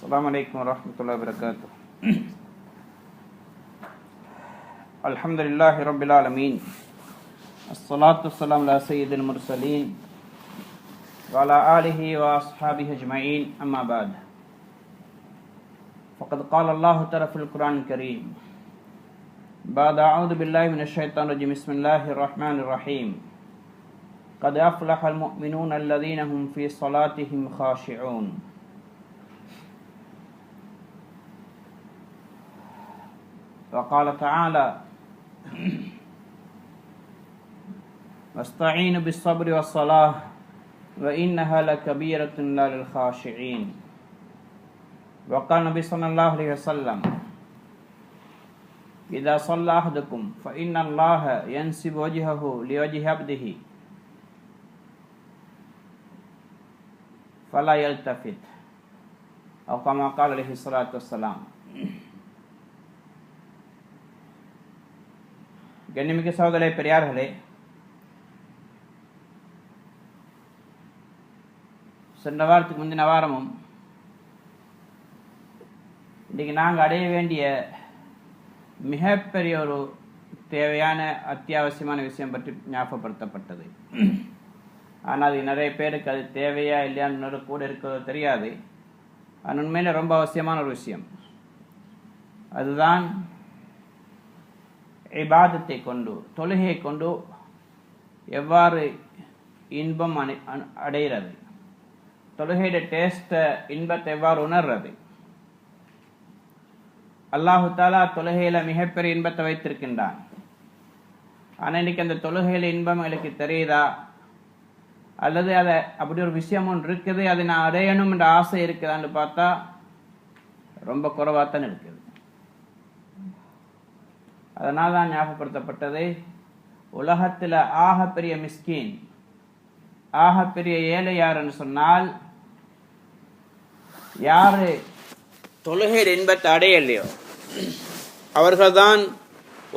السلام علیکم ورحمۃ اللہ وبرکاتہ. الحمد للہ رب العالمین الصلاۃ والسلام علی سید المرسلین وعلی آلہ واصحابہ اجمعین اما بعد فقد قال اللہ تعالی فی القرآن الکریم بعد اعوذ باللہ من الشیطان الرجیم بسم اللہ الرحمن الرحیم قد افلح المؤمنون الذین هم فی صلاتهم خاشعون. وقال تعالى واستعینوا بالصبر والصلاة وإنها لكبيرة إلا للخاشعين. وقال نبی صلی اللہ علیہ وسلم اذا صلى أحدكم فإن الله ينسب وجهه لوجه عبده فلا يلتفت او كما قال علیہ الصلاۃ والسلام. கண்ணியமிக்க சகோதரர்களே, பெரியார்களே, சென்ற வாரத்துக்கு முந்தின வாரமும் இன்றைக்கு நாங்கள் அடைய வேண்டிய மிகப்பெரிய ஒரு தேவையான அத்தியாவசியமான விஷயம் பற்றி ஞாபகப்படுத்தப்பட்டது. ஆனால் அது நிறைய பேருக்கு அது தேவையா இல்லையான்னு கூட இருக்கிறதோ தெரியாது. அது உண்மையில ரொம்ப அவசியமான ஒரு விஷயம். அதுதான் இபாதத்தை கொண்டு, தொழுகையை கொண்டு எவ்வாறு இன்பம் அடைகிறது, தொழுகையோட டேஸ்ட்டை, இன்பத்தை எவ்வாறு உணர்றது. அல்லாஹு தாலா தொழுகையில மிகப்பெரிய இன்பத்தை வைத்திருக்கின்றான். ஆனால் இன்னைக்கு அந்த தொழுகையில இன்பம் எனக்கு தெரியுதா, அல்லது அதை அப்படி ஒரு விஷயம் ஒன்று இருக்குது, அதை நான் அடையணும் என்ற ஆசை இருக்குதான்னு பார்த்தா ரொம்ப குறைவாத்தான் இருக்குது. அதனால் தான் ஞாபகப்படுத்தப்பட்டது, உலகத்தில் ஆகப்பெரிய மிஸ்கீன், ஆகப்பெரிய ஏழை யாருன்னு சொன்னால், யாரு தொழுகை இன்பத்தை அடையலையோ அவர்கள்தான்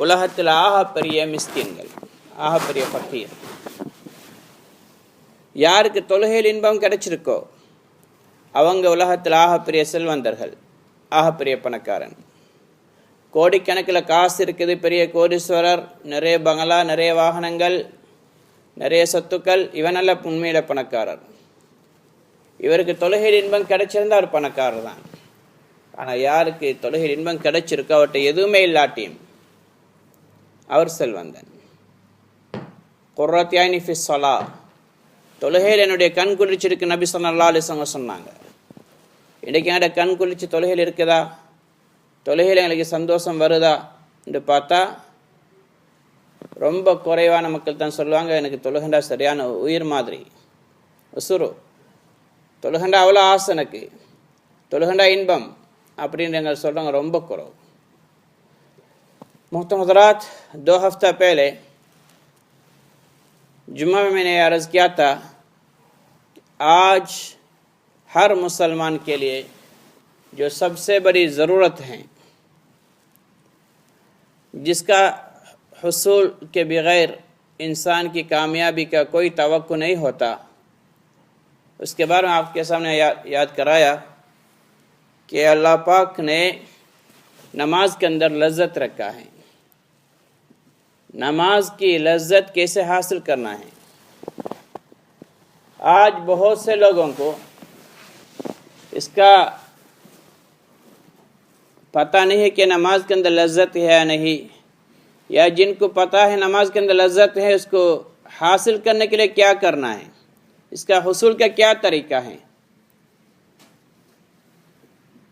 உலகத்தில் ஆகப்பெரிய மிஸ்கீன்கள், ஆகப்பெரிய ஃபக்கீர். யாருக்கு தொழுகையில் இன்பம் கிடைச்சிருக்கோ அவங்க உலகத்தில் ஆகப்பெரிய செல்வந்தர்கள், ஆகப்பெரிய பணக்காரன். கோடிக்கணக்கில் காசு இருக்குது, பெரிய கோடீஸ்வரர், நிறைய பங்களா, நிறைய வாகனங்கள், நிறைய சொத்துக்கள், இவனல்ல உண்மையில பணக்காரர். இவருக்கு தொழுகையில் இன்பம் கிடைச்சிருந்தா அவர் பணக்காரர் தான். ஆனால் யாருக்கு தொழுகையில் இன்பம் கிடைச்சிருக்கோ, அவர்கிட்ட எதுவுமே இல்லாட்டியும் அவர் செல்வந்தன். குர்ரத் ஐனி ஃபி ஸலா, தொழுகையில் என்னுடைய கண் குளிர்ச்சிருக்கு நபி ஸல்லல்லாஹு அலைஹி வஸல்லம் சொன்னாங்க. இன்றைக்கு என்னோட கண் குளிர்ச்சி தொழுகையில் இருக்குதா, தொழுகையில் எங்களுக்கு சந்தோஷம் வருதா என்று பார்த்தா ரொம்ப குறைவான மக்கள் தான் சொல்லுவாங்க, எனக்கு தொழுகண்டா சரியான உயிர் மாதிரி, உசுரு, தொழுகண்டா அவ்வளோ ஆசை, எனக்கு தொழுகண்டா இன்பம் அப்படின்னு எங்கள் சொல்கிறாங்க, ரொம்ப குறைவு. मोहतरम हज़रात, 2 हफ्ता पहले जुम्मा में मैंने अर्ज़ किया था, आज हर मुसलमान के लिए जो सबसे बड़ी ज़रूरत है, जिसका हुसूल के बग़ैर इंसान की कामयाबी का कोई तवक्को नहीं होता, उसके बारे में आपके सामने याद कराया कि अल्लाह पाक ने नमाज के अंदर लज्जत रखा है. नमाज की लज्जत कैसे हासिल करना है. आज बहुत से लोगों को इसका पता नहीं है कि नमाज के अंदर लज्जत है या नहीं, या जिनको पता है नमाज के अंदर लज्जत है, उसको हासिल करने के लिए क्या करना है, इसका हुसूल का क्या तरीका है,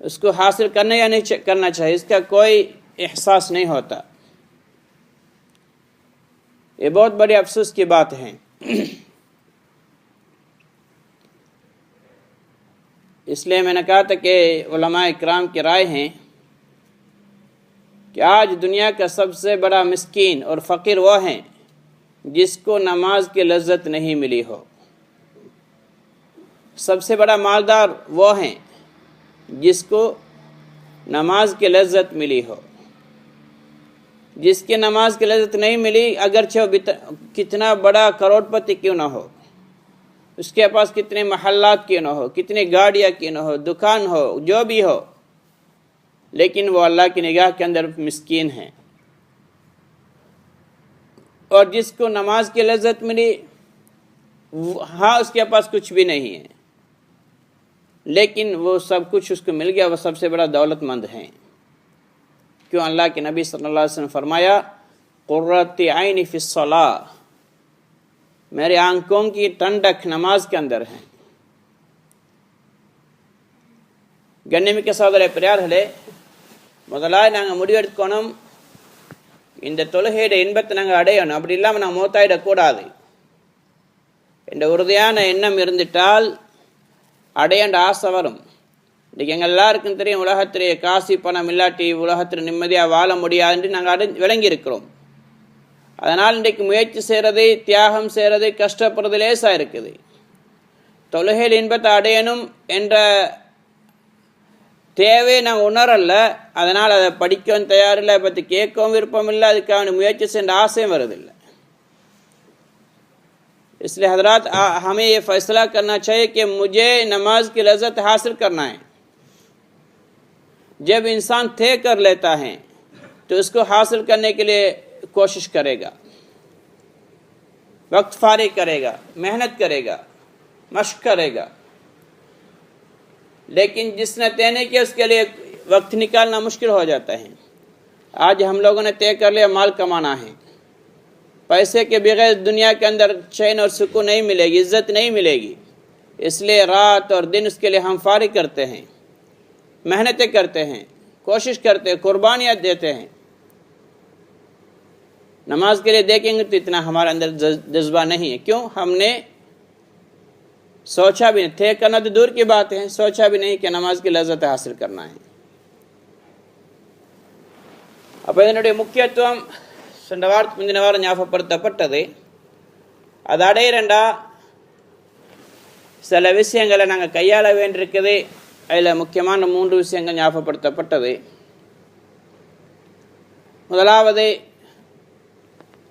उसको हासिल करना या नहीं करना चाहिए, इसका कोई एहसास नहीं होता. ये बहुत बड़ी अफसोस की बात है. इसलिए मैंने कहा था कि उलमा इकराम की राय हैं कि आज दुनिया का सबसे बड़ा मिस्कीन और फ़कीर वो हैं जिसको नमाज की लज्जत नहीं मिली हो. सबसे बड़ा मालदार वो हैं जिसको नमाज की लज्जत मिली हो. जिसकी नमाज की लज्जत नहीं मिली, अगरचे वो कितना बड़ा करोड़पति क्यों ना हो, اس کے پاس کتنے محلات کیوں نہ ہو، کتنی گاڑیاں کیوں نہ ہو، دکان ہو، جو بھی ہو، لیکن وہ اللہ کی نگاہ کے اندر مسکین ہیں۔ اور جس کو نماز کی لذت ملی، ہاں اس کے پاس کچھ بھی نہیں ہے، لیکن وہ سب کچھ اس کو مل گیا، وہ سب سے بڑا دولت مند ہیں۔ کیوں؟ اللہ کے نبی صلی اللہ علیہ وسلم فرمایا قرۃ عین فی الصلاۃ، میرے آنکھوں کی ٹھنڈک نماز کے اندر ہے۔ கண்ணியமிக்க சகோதர பெரியார்களே, முதலாக நாங்கள் முடிவெடுக்கணும், இந்த தொழுகையோட இன்பத்தை நாங்கள் அடையணும். அப்படி இல்லாமல் நாங்கள் மூத்தாயிடக்கூடாது என்ற உறுதியான எண்ணம் இருந்துட்டால் அடையண்ட ஆசை வரும். இன்றைக்கி எங்கள் எல்லாருக்கும் தெரியும், உலகத்திலேயே காசு பணம் இல்லாட்டி உலகத்தில் நிம்மதியாக வாழ முடியாதுன்னு நாங்கள் விளங்கி இருக்கிறோம். அதனால் இன்றைக்கு முயற்சி செய்கிறது, தியாகம் செய்கிறது, கஷ்டப்படுறது லேசாக இருக்குது. தொழுகையில் இன்பத்தை அடையணும் என்ற தேவையை நாங்கள் உணரல, அதனால் அதை படிக்கவும் தயாரில்லை, அதை பற்றி கேட்கவும் விருப்பம் இல்லை, அதுக்காக முயற்சி செய்ய ஆசையும் வருதில்லை. इसलिए हजरात हमें ये फैसला करना चाहिए कि मुझे नमाज की लज़्ज़त हासिल करना है। जब इंसान तय कर लेता है तो इसको हासिल करने के लिए कोशिश करेगा, वक्त फारिग करेगा, मेहनत करेगा, मश्क करेगा। लेकिन जिसने तय नहीं किया उसके लिए वक्त निकालना मुश्किल हो जाता है। आज हम लोगों ने तय कर लिया माल कमाना है, पैसे के बगैर दुनिया के अंदर चैन और सुकून नहीं मिलेगी, इज़्ज़त नहीं मिलेगी। इसलिए रात और दिन उसके लिए हम फारिग करते हैं, मेहनतें करते हैं, कोशिश करते हैं, कुर्बानियाँ देते हैं। नमाज के लिए देखेंगे तो इतना हमारे अंदर जज्बा नहीं है। क्यों? हमने सोचा भी नहीं, तय करना तो दूर की बात है, सोचा भी नहीं कि नमाज की लज़्ज़त हासिल करना है। அப்போ இதனுடைய முக்கியத்துவம் சென்ற வாரத்துக்கு முந்தின வாரம் ஞாபகப்படுத்தப்பட்டது. அது அடையிறண்டா சில விஷயங்களை நாங்கள் கையாள வேண்டியிருக்குது. அதில் முக்கியமான 3 விஷயங்கள் ஞாபகப்படுத்தப்பட்டது. முதலாவது,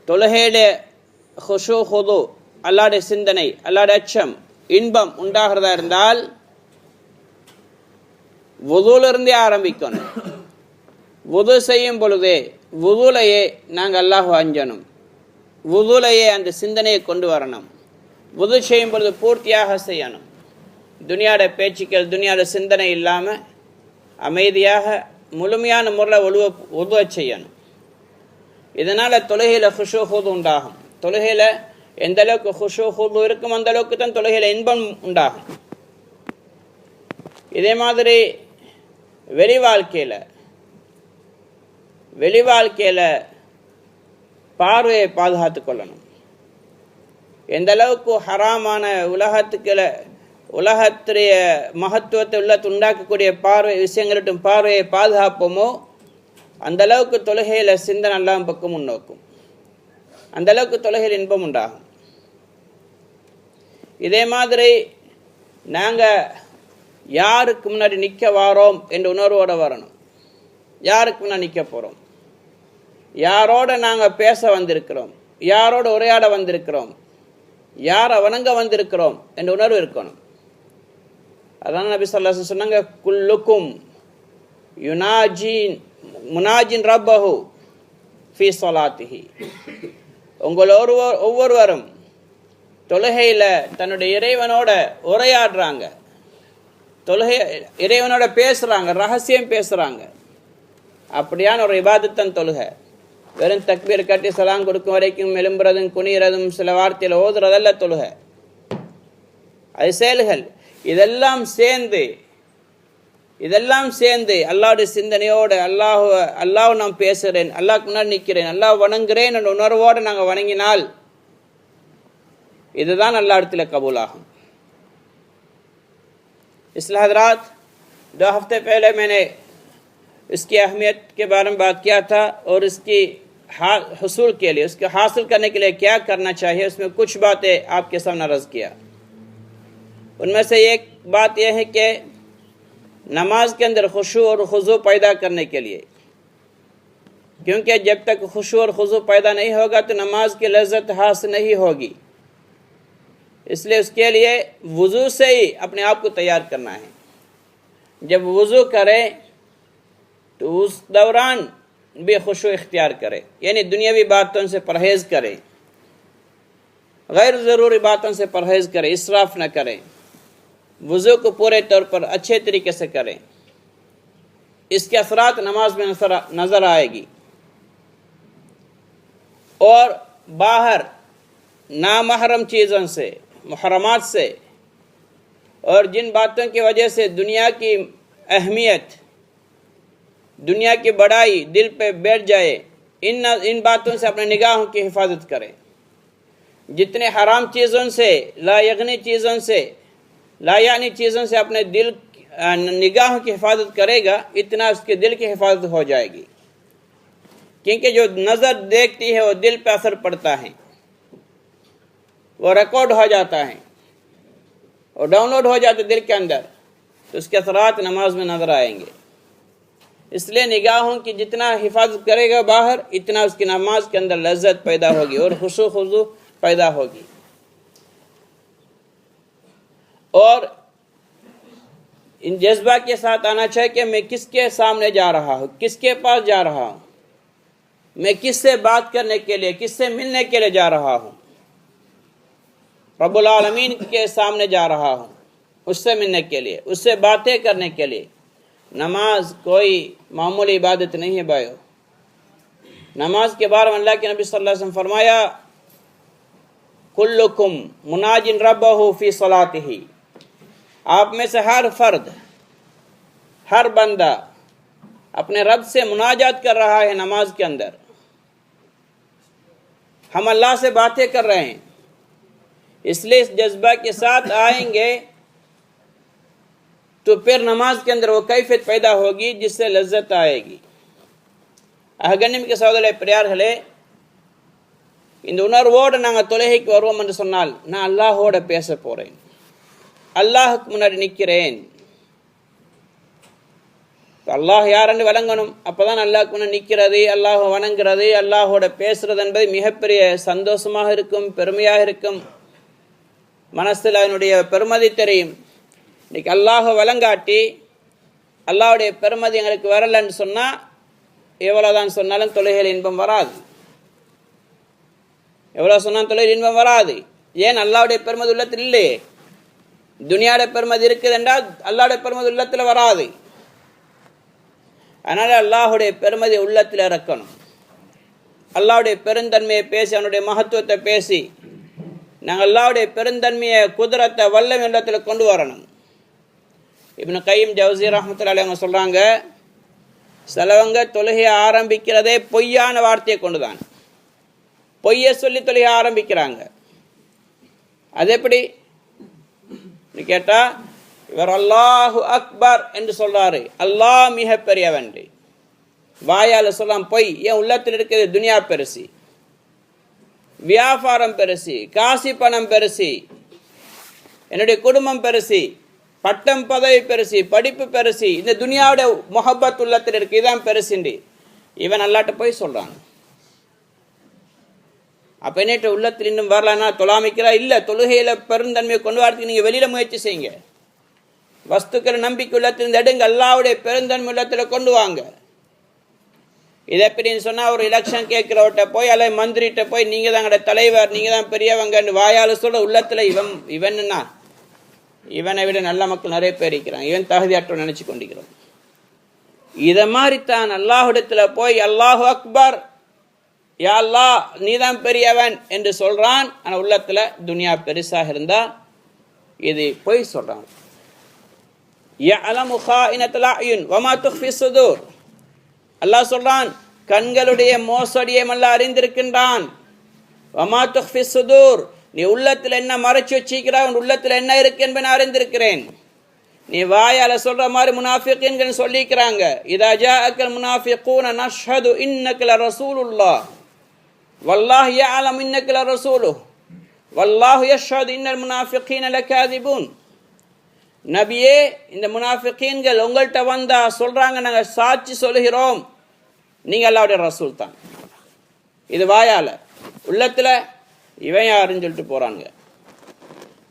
தொழுகையில ஹுஷூ ஹுது, அல்லாஹ்வுடைய சிந்தனை, அல்லாஹ்வுடைய அச்சம், இன்பம் உண்டாகிறதா இருந்தால் வுதுலிருந்தே ஆரம்பிக்கணும். வுது செய்யும் பொழுதே வுதுலையே நாங்கள் அல்லாஹ் அஞ்சணும், வுதுலையே அந்த சிந்தனையை கொண்டு வரணும். வுது செய்யும் பொழுது பூர்த்தியாக செய்யணும். துனியாட பேச்சுக்கள், துனியாட சிந்தனை இல்லாமல் அமைதியாக முழுமையான முறையில் வுதுவ செய்யணும். இதனால் தொழுகையில் ஹுஷூ ஹுது உண்டாகும். தொழுகையில் எந்த அளவுக்கு ஹுஷூ ஹுது இருக்கும் அந்த அளவுக்கு தான் தொழுகையில் இன்பம் உண்டாகும். இதே மாதிரி வெளி வாழ்க்கையில் பார்வையை பாதுகாத்து கொள்ளணும். எந்த அளவுக்கு ஹராமான உலகத்துடைய மகத்துவத்தை உண்டாக்கக்கூடிய பார்வை விஷயங்கள்ட்டும் பார்வையை பாதுகாப்போமோ அந்த அளவுக்கு தொழுகையில் சிந்தனை எல்லாம் பக்கம் முன்னோக்கும், அந்த அளவுக்கு தொழுகையில் இன்பம் உண்டாகும். இதே மாதிரி நாங்கள் யாருக்கு முன்னாடி நிற்க வாரோம் என்ற உணர்வோடு வரணும். யாருக்கு முன்னாடி நிற்க போகிறோம், யாரோட நாங்கள் பேச வந்திருக்கிறோம், யாரோட உரையாட வந்திருக்கிறோம், யாரை வணங்க வந்திருக்கிறோம் என்ற உணர்வு இருக்கணும். அதான் நபி ஸல்லல்லாஹு அலைஹி வஸல்லம் சொன்னாங்க, குல்லுக்கும் முனாஜின் ரப்பஹு ஃபீ ஸலாத்திஹி. உங்கள் ஒவ்வொருவரும் தொழுகையில் தன்னுடைய இறைவனோட உரையாடுறாங்க, இறைவனோட பேசுகிறாங்க, ரகசியம் பேசுகிறாங்க. அப்படியான ஒரு இபாதத்தன் தொழுகை. வெறும் தக்பீர் கட்டி சலாம் கொடுக்கும் வரைக்கும் எழும்புறதும் குனிறதும் சில வார்த்தையில் ஓதுறதல்ல தொழுகை. அது செயல்கள். இதெல்லாம் சேர்ந்து அல்லாஹ்வுடைய சிந்தனையோடு அல்லாஹ் நான் பேசுகிறேன், அல்லாஹ்க்கு முன்னாடி நிற்கிறேன், அல்லாஹ் வணங்குறேன் என்ற உணர்வோடு நாங்கள் வணங்கினால் இதுதான் அல்லாஹ் இடத்துல கபூலாகும். इसलिए हजरात 2 हफ्ते पहले मैंने इसकी अहमियत के बारे में बात किया था और इसकी हुसूल के लिए, उसके हासिल करने के लिए क्या करना चाहिए, उसमें कुछ बातें आपके सामने अर्ज़ किया। उनमें से एक बात यह है कि नमाज के अंदर खुशू और खुजू पैदा करने के लिए, क्योंकि जब तक खुशू और खुजू पैदा नहीं होगा तो नमाज की लज़्ज़त हासिल नहीं होगी। اس لیے اس کے لیے وضو سے ہی اپنے آپ کو تیار کرنا ہے. جب وضو کرے تو اس دوران بھی خشوع اختیار کرے، یعنی دنیاوی باتوں سے پرہیز کرے، غیر ضروری باتوں سے پرہیز کرے، اسراف نہ کرے، وضو کو پورے طور پر اچھے طریقے سے کرے. اس کے اثرات نماز میں نظر آئے گی. اور باہر نامحرم چیزوں سے، محرمات سے، اور جن باتوں کی وجہ سے دنیا کی اہمیت، دنیا کی بڑائی دل پہ بیٹھ جائے، ان باتوں سے اپنے نگاہوں کی حفاظت کرے. جتنے حرام چیزوں سے، لا یغنی چیزوں سے، لا یعنی چیزوں سے اپنے دل نگاہوں کی حفاظت کرے گا، اتنا اس کے دل کی حفاظت ہو جائے گی. کیونکہ جو نظر دیکھتی ہے وہ دل پہ اثر پڑتا ہے، وہ ریکارڈ ہو جاتا ہے اور ڈاؤن لوڈ ہو جاتا ہے دل کے اندر، تو اس کے اثرات نماز میں نظر آئیں گے. اس لیے نگاہوں کی جتنا حفاظت کرے گا باہر، اتنا اس کی نماز کے اندر لذت پیدا ہوگی اور خشوع خضوع پیدا ہوگی. اور ان جذبہ کے ساتھ آنا چاہیے کہ میں کس کے سامنے جا رہا ہوں، کس کے پاس جا رہا ہوں، میں کس سے بات کرنے کے لیے، کس سے ملنے کے لیے جا رہا ہوں. رب العالمین کے سامنے جا رہا ہوں، اس سے ملنے کے لیے، اس سے باتیں کرنے کے لیے. نماز کوئی معمولی عبادت نہیں ہے بھائیو. نماز کے بارے میں اللہ کے نبی صلی اللہ علیہ وسلم فرمایا، کلکم مناجن ربہ فی صلاتہ، آپ میں سے ہر فرد، ہر بندہ اپنے رب سے مناجات کر رہا ہے نماز کے اندر. ہم اللہ سے باتیں کر رہے ہیں، اس لیے اس جذبہ کے ساتھ آئیں گے تو پھر نماز کے اندر وہ کیفیت پیدا ہوگی جس سے لذت آئے گی. گنم کے سہودرے پریارகளே، இந்த உணர்வோடு நாங்கள் தொழுகைக்கு வருவோம் என்று சொன்னால், நான் அல்லாஹோட பேச போறேன், அல்லாஹுக்கு முன்னாடி நிற்கிறேன். அல்லாஹ் யாருன்னு விளங்கணும். அப்பதான் அல்லாஹ்க்கு முன்னாடி நிற்கிறது, அல்லாஹ் வணங்குறது, அல்லாஹோட பேசுறது என்பது மிகப்பெரிய சந்தோஷமாக இருக்கும், பெருமையாக இருக்கும். மனசில் அதனுடைய பெருமதி தெரியும். இன்னைக்கு அல்லாஹ் விளங்காட்டி அல்லாஹுடைய பெருமதி எங்களுக்கு வரலன்னு சொன்னால் எவ்வளோதான் சொன்னாலும் தொழுகையில் இன்பம் வராது. எவ்வளோ சொன்னாலும் தொழுகையில் இன்பம் வராது. ஏன்? அல்லாஹுடைய பெருமதி உள்ளத்தில் இல்லையே. துனியாவுடைய பெருமதி இருக்குது என்றால் அல்லாஹுடைய பெருமதி உள்ளத்தில் வராது. அதனால் அல்லாஹுடைய பெருமதி உள்ளத்தில் இறக்கணும். அல்லாஹுடைய பெருந்தன்மையை பேசி, அவனுடைய மகத்துவத்தை பேசி, நாங்கள் அல்லாஹுடைய பெருந்தன்மையை, குதிரத்தை, வல்லமை உள்ளத்தில் கொண்டு வரணும். இப்னு கையிம் ஜௌஸி ரஹ்மத்துல்லாஹி அலைஹி அவங்க சொல்கிறாங்க, சிலவங்க தொழுகையை ஆரம்பிக்கிறதே பொய்யான வார்த்தையை கொண்டு தான், பொய்யை சொல்லி தொழுகை ஆரம்பிக்கிறாங்க. அது எப்படி கேட்டால், இவர் அல்லாஹு அக்பர் என்று சொல்றாரு, அல்லாஹ் மிக பெரியவன். வாயால் சொல்லலாம் பொய். ஏன்? உள்ளத்தில் இருக்கிறது துனியா பெருசி, வியாபாரம் பெருசி, காசி பணம் பெருசி, என்னுடைய குடும்பம் பெருசி, பட்டம் பதவி பெருசி, படிப்பு பெருசி, இந்த துனியாவுடைய முஹப்பத் உள்ளத்தில் இருக்கு, இதான் பெருசிண்டி இவன் அல்லாட்ட போய் சொல்றான். அப்ப என்னட்டு உள்ளத்தில் இன்னும் வரலன்னா தொழாமிக்கிறா இல்லை. தொழுகையில பெருந்தன்மையை கொண்டு வரதுக்கு நீங்க வெளியில முயற்சி செய்யுங்க. வஸ்துக்கள் நம்பிக்கை உள்ளத்திலிருந்து எடுங்க, அல்லாஹ்வுடைய பெருந்தன்மை உள்ளத்தில் கொண்டு வாங்க. இதை எப்படின்னு சொன்னா, ஒரு எலெக்ஷன் கேட்கிறவர்கிட்ட போய் அல்லது மந்திரிட்ட போய் நீங்க தான் எங்களோட தலைவர், நீங்க தான் பெரியவங்கன்னு வாயால சொல்ல, உள்ளத்துல இவன்னா இவனை விட நல்ல மக்கள் நிறைய பேர் இருக்கிறாங்க, இவன் தகுதியாற்ற நினைச்சு கொண்டிருக்கிறோம். இதை மாதிரி தான் அல்லாஹ்விடத்துல போய் அல்லாஹு அக்பர், யா அல்லாஹ் நீதான் பெரியவன் என்று சொல்றான். ஆனா உள்ளத்துல துனியா பெருசாக இருந்தா இது போய் சொல்றான். யஅலமு காயினத்துல் அயுன் வமா துக்ஃபி ஸுதூர், அல்லாஹ் சொல்றான், கண்களுடைய மோசடியை அல்லாஹ் அறிந்திருக்கின்றான். வமா துக்ஃபி ஸுதூர், நீ உள்ளத்தில் என்ன மறைச்சு வச்சிருக்கிறாய், உன் உள்ளத்தில் என்ன இருக்கு என்பதை நான் அறிந்திருக்கிறேன். நீ வாயால சொல்ற மாதிரி முனாஃபிகீன்கள் சொல்லிக்கிறாங்க, இதா ஜாஅக்கல் முனாஃபிகூன நஷ்ஹது இன்னக லரசூலுல்லாஹ் வல்லாஹு யஅலமு இன்னக லரசூலுஹு வல்லாஹு யஷ்ஹது இன்னல் முனாஃபிகீன லகாதிபூன். நபியே, இந்த முனாஃபிகீன்கள் உங்கள்கிட்ட வந்தா சொல்றாங்க, நாங்கள் சாட்சி சொல்கிறோம் நீங்க அல்லாஹ்வுடைய ரசூல் தான். இது வாயால, உள்ளத்துல இவன் யாருன்னு சொல்லிட்டு போறாங்க.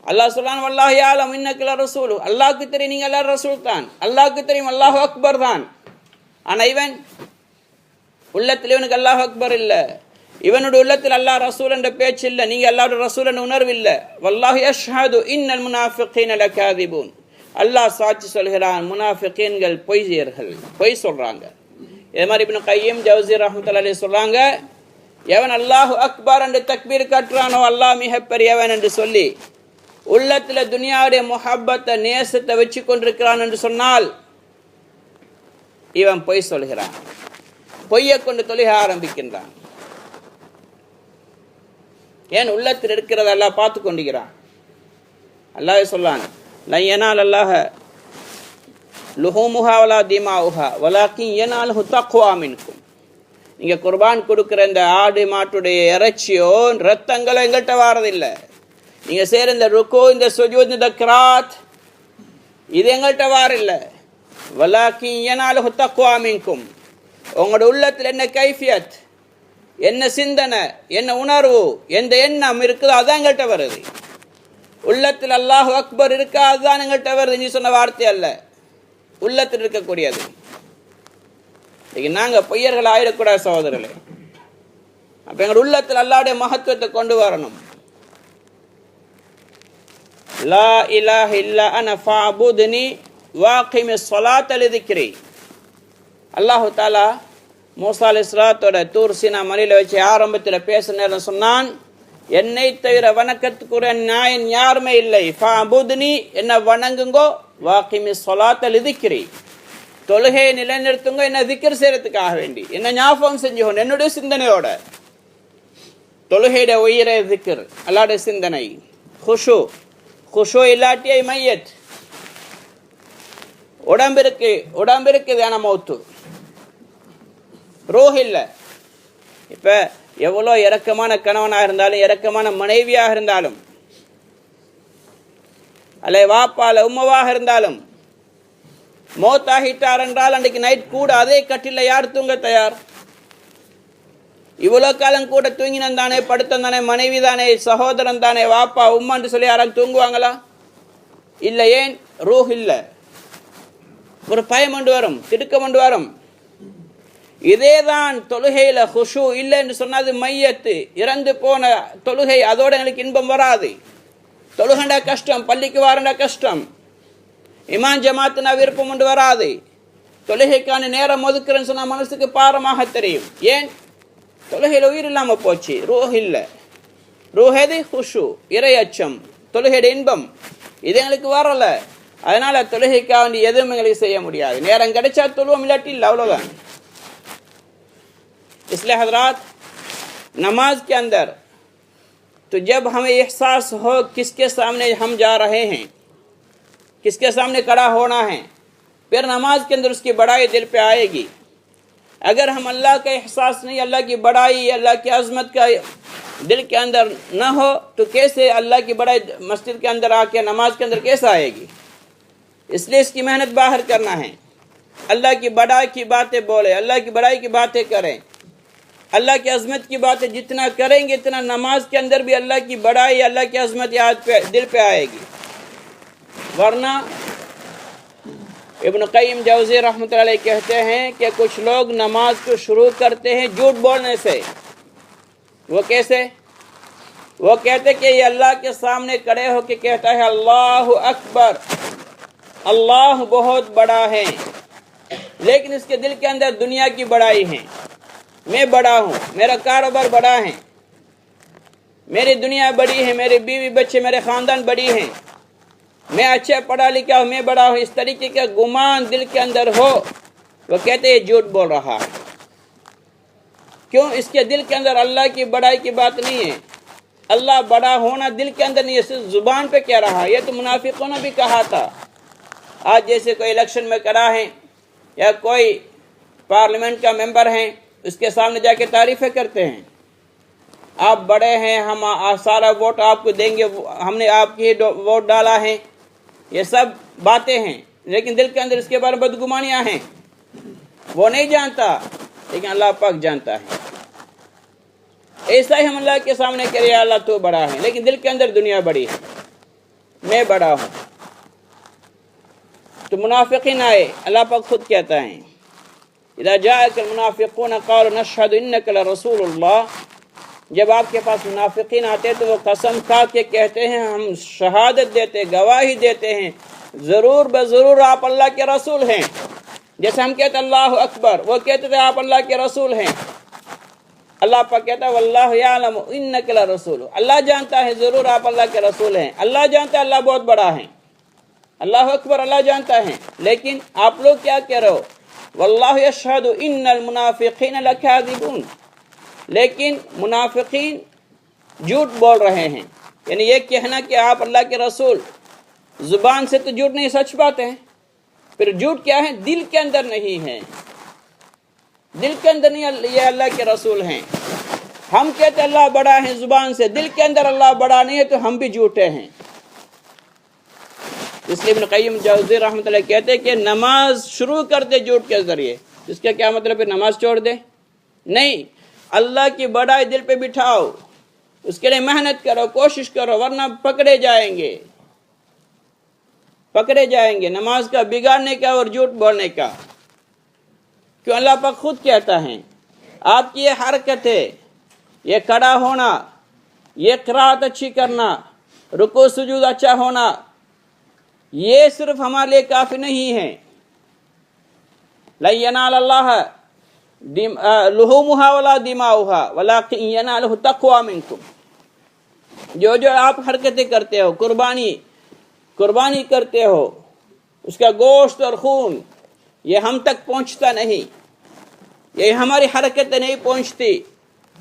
அல்லாஹ் சொல்றான் வல்லாஹு யஅலம் இன்னக லரசூலு, அல்லாஹ்க்கு தெரியும் நீங்க அல்லாஹ் ரசூல் தான், அல்லாஹ்க்கு தெரியும் அல்லாஹு அக்பர் தான். ஆனா இவன் உள்ளத்தில் இவனுக்கு அல்லாஹ் அக்பர் இல்லை, இவனுடைய உள்ளத்தில் அல்லாஹ் ரசூல் என்ற பேச்சு இல்லை, நீங்க அல்லாஹ்வுடைய ரசூல் என்ற உணர்வு இல்லை. வல்லாஹு யஷ்ஹது இன்னல் முனாஃபிகீன லகாதிபூன், அல்லாஹ் சாட்சி சொல்கிறான் முனாஃபிகீன்கள் பொய்யர்கள், பொய் சொல்றாங்க. இதே மாதிரி இப்னு கையிம் ஜௌஸி ரஹ்மத்துல்லாஹி அலைஹி சொல்றாங்க, எவன் அல்லாஹு அக்பர் என்று தக்பீர் கட்டுறானோ அல்லாஹ் மிக பெரியவன் என்று சொல்லி உள்ளத்தில் துனியாவுடைய முஹப்பத்தை நேசத்தை வச்சு கொண்டிருக்கிறான் என்று சொன்னால் இவன் பொய் சொல்கிறான், பொய்யை கொண்டு தொழுக ஆரம்பிக்கின்றான். ஏன் உள்ளத்தில் இருக்கிறத அல்லாஹ் பார்த்து கொண்டிருக்கிறான். அல்லாஹ் சொல்லான் லன் யனால அல்லாஹ லுஹூமுஹா வலா திமாஉஹா வலாக்கின் யனாலுஹு தக்வா மின்கும். நீங்க குர்பான் கொடுக்கிற இந்த ஆடு மாட்டுடைய இறைச்சியோ ரத்தங்களோ எங்கள்கிட்ட வாரதில்லை. நீங்க செய்யற இந்த ருக்கு, இந்த சுஜூத், இந்த கிராத், இது எங்கள்கிட்ட வாரில்லை. வலாக்கின் யனாலுஹு தக்வா மின்கும், உங்களோட உள்ளத்தில் என்ன கைஃபியத், என்ன சிந்தனை, என்ன உணர்வு, எந்த எண்ணம் இருக்குதோ அதான் எங்கள்கிட்ட வருது. உள்ளத்தில் அல்லாஹு அக்பர் இருக்கா, அதுதான் எங்கள்கிட்ட வருது. நீ சொன்ன வார்த்தை அல்ல, உள்ளத்தில் இருக்கக்கூடியது. நாங்க பொய்யர்கள் ஆயிடக்கூடாது சகோதரர்களே. அப்ப எங்கள் உள்ளத்தில் அல்லாஹ்வுடைய மகத்துவத்தை கொண்டு வரணும். லா இலாஹ இல்லா அன ஃபஅபுத்னி வஅகிமிஸ் ஸலாத்த லிذிக்ரி. அல்லாஹ் தஆலா மூசா அலைஹிஸ்ஸலாத்தோட தூர் சீனா மலையில வச்சு ஆரம்பத்தில் பேச நேரம் சொன்னான், என்னை தவிர வணக்கத்துக்குரிய நாயன் யாருமே இல்லை, ஃபஅபுத்னி என்ன வணங்குங்கோ, வஅகிமிஸ் ஸலாத்த லிذிக்ரி தொழுகையை நிலைநிறுத்துங்க, என்ன திக்ர் செய்யறதுக்காக வேண்டி, என்ன ஞாபகம் செஞ்சுக்கணும் என்னுடைய சிந்தனையோட. தொழுகையுடைய உயிரை திக்ர், அல்லாஹ்வுடைய சிந்தனை, குஷு, குஷு இல்லாட்டிய மையத், உடம்பிற்கு தான மௌத்து, ரூஹ் இல்லை. இப்ப எவ்வளோ இரக்கமான கணவனாக இருந்தாலும் இரக்கமான மனைவியாக இருந்தாலும் அல்ல வாப்பால உம்மவாக இருந்தாலும் மௌத்தாகிட்டார் என்றால் அன்றைக்கு நைட் கூட அதே கட்டில யார் தூங்க தயார்? இவ்வளோ காலம் கூட தூங்கினன் தானே, படுத்தன் தானே, மனைவி தானே, சகோதரன் தானே, வாப்பா உம்மான்னு சொல்லி யாராலும் தூங்குவாங்களா? இல்லை. ஏன்? ரூஹ் இல்லை. ஒரு பயம் கொண்டு வரும், திடுக்கம் கொண்டு வரும். இதேதான் தொழுகையில ஹுஷு இல்லை என்று சொன்னது மையத்து, இறந்து போன தொழுகை, அதோட எங்களுக்கு இன்பம் வராது. தொழுகண்டா கஷ்டம், பள்ளிக்கு வாரண்டா கஷ்டம், இமான் ஜமாத்துனா விருப்பம் கொண்டு வராது. தொழுகைக்கான நேரம் ஒதுக்குறேன்னு சொன்னா மனசுக்கு பாரமாக தெரியும். ஏன்? தொழுகையில் உயிர் இல்லாம போச்சு, ரூஹ் இல்லை. ரூஹ் எது? ஹுஷு, இறை அச்சம், தொழுகையுடைய இன்பம், இது எங்களுக்கு வரல. அதனால தொழுகைக்காக வேண்டி எதுவும் எங்களுக்கு செய்ய முடியாது. நேரம் கிடைச்சா தொழுவோம், இல்லாட்டி இல்லை, அவ்வளவுதான். इसलिए हजरात नमाज के अंदर तो जब हमें एहसास हो किसके सामने हम जा रहे हैं, किसके सामने खड़ा होना है, फिर नमाज के अंदर उसकी बड़ाई दिल पे आएगी. अगर हम अल्लाह का एहसास नहीं, अल्लाह की बड़ाई, अल्लाह की अजमत का दिल के अंदर न हो तो कैसे अल्लाह की बड़ाई मस्जिद के अंदर आके नमाज के अंदर कैसे आएगी? इसलिए इसकी मेहनत बाहर करना है. अल्लाह की बड़ाई की बातें बोले, अल्लाह की बड़ाई की बातें करें, अल्लाह की अज़मत की बातें जितना करेंगे इतना नमाज के अंदर भी अल्लाह की बड़ाई, अल्लाह की अज़मत याद पे दिल पे आएगी. वरना इब्न क़य्यिम जौज़ी रहमतुल्लाह अलैह कहते हैं कि कुछ लोग नमाज को शुरू करते हैं झूठ बोलने से. वो कैसे? वो कहते कि ये अल्लाह के सामने खड़े होकर कहता है अल्लाह अकबर, अल्लाह बहुत बड़ा है, लेकिन इसके दिल के अंदर दुनिया की बड़ाई है. मैं बड़ा हूँ, मेरा कारोबार बड़ा है, मेरी दुनिया बड़ी है, मेरे बीवी बच्चे, मेरे खानदान बड़ी हैं, मैं अच्छा पढ़ा लिखा हूँ, मैं बड़ा हूँ, इस तरीके का गुमान दिल के अंदर हो, वो कहते हैं झूठ बोल रहा है. क्यों? इसके दिल के अंदर अल्लाह की बड़ाई की बात नहीं है. अल्लाह बड़ा होना दिल के अंदर नहीं है, सिर्फ जुबान पे कह रहा है. ये तो मुनाफिकों ने भी कहा था. आज जैसे कोई इलेक्शन में खड़ा है या कोई पार्लियामेंट का मेंबर है, उसके सामने जाके तारीफें करते हैं, आप बड़े हैं, हम सारा वोट आपको देंगे, हमने आपकी वोट डाला है, ये सब बातें हैं. लेकिन दिल के अंदर इसके बारे में बदगुमानियां हैं. वो नहीं जानता, लेकिन अल्लाह पाक जानता है. ऐसा ही हम अल्लाह के सामने कह रहे हैं अल्लाह तो बड़ा है, लेकिन दिल के अंदर दुनिया बड़ी है. میں بڑا ہوں. تو منافقین آئے, اللہ پاک خود کہتا ہے اذا جاءك المنافقون قالوا نشهد انك لرسول اللہ, جب آپ کے پاس منافقین آتے ہیں تو وہ قسم کھا کے کہتے ہیں ہم شہادت دیتے ہیں, گواہی دیتے ہیں ضرور بضرور آپ اللہ کے رسول ہیں. جیسے ہم کہتے اللہ اکبر, وہ کہتے تھے آپ اللہ کے رسول ہیں. اللہ پاک کہتا ہے واللہ یعلم انک لرسول, اللہ جانتا ہے ضرور آپ اللہ کے رسول ہیں. اللہ جانتا ہے اللہ بہت بڑا ہے. اللہ اکبر, اللہ جانتا ہے. لیکن آپ لوگ کیا کہہ رہے ہو, واللہ یشہد ان المنافقین لکاذبون, لیکن منافقین جھوٹ بول رہے ہیں. یعنی یہ کہنا کہ آپ اللہ کے رسول زبان سے تو جھوٹ نہیں, سچ بات ہے, پھر جھوٹ کیا ہے, دل کے اندر نہیں ہے. دل کے اندر نہیں یہ اللہ کے رسول ہیں. ہم کہتے اللہ بڑا ہے زبان سے, دل کے اندر اللہ بڑا نہیں ہے, تو ہم بھی جھوٹے ہیں. اس لیے ابن قیم جوزی رحمۃ اللہ کہتے ہیں کہ نماز شروع کر دے جھوٹ کے ذریعے. اس کا کیا مطلب ہے نماز چھوڑ دے؟ نہیں, اللہ کی بڑائی دل پہ بٹھاؤ, اس کے لیے محنت کرو, کوشش کرو, ورنہ پکڑے جائیں گے. نماز کا بگاڑنے کا اور جھوٹ بولنے کا. کیوں اللہ پاک خود کہتا ہے آپ کی یہ حرکت ہے, یہ کھڑا ہونا, یہ قرات اچھی کرنا, رکوع سجود اچھا ہونا, یہ صرف ہمارے لیے کافی نہیں ہے. لن ینال اللہ لحومها ولا دماؤها ولکن ینالہ تقوی منکم. جو آپ حرکتیں کرتے ہو, قربانی کرتے ہو, اس کا گوشت اور خون یہ ہم تک پہنچتا نہیں, یہ ہماری حرکتیں نہیں پہنچتی.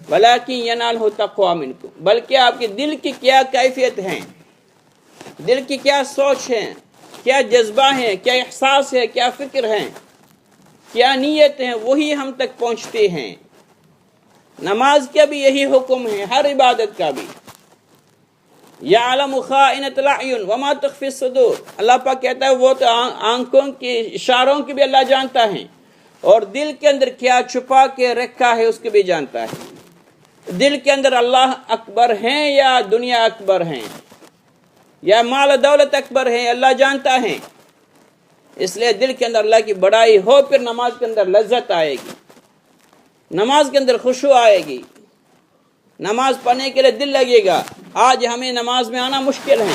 ولیکن ینالہ تقوی منکم, بلکہ آپ کے دل کی کیا کیفیت ہیں, دل کی کیا سوچ ہے, کیا جذبہ ہیں, کیا احساس ہے, کیا فکر ہیں, کیا نیت ہیں, وہی ہم تک پہنچتے ہیں. نماز کا بھی یہی حکم ہے, ہر عبادت کا بھی. یعلم خائنۃ الاعین وما تخفی الصدور, اللہ پاک کہتا ہے وہ تو آنکھوں کی اشاروں کی بھی اللہ جانتا ہے, اور دل کے اندر کیا چھپا کے رکھا ہے اس کو بھی جانتا ہے. دل کے اندر اللہ اکبر ہیں یا دنیا اکبر ہیں یا مال دولت اکبر ہے, اللہ جانتا ہے. اس لیے دل کے اندر اللہ کی بڑائی ہو, پھر نماز کے اندر لذت آئے گی, نماز کے اندر خشوع آئے گی, نماز پڑھنے کے لیے دل لگے گا. آج ہمیں نماز میں آنا مشکل ہے,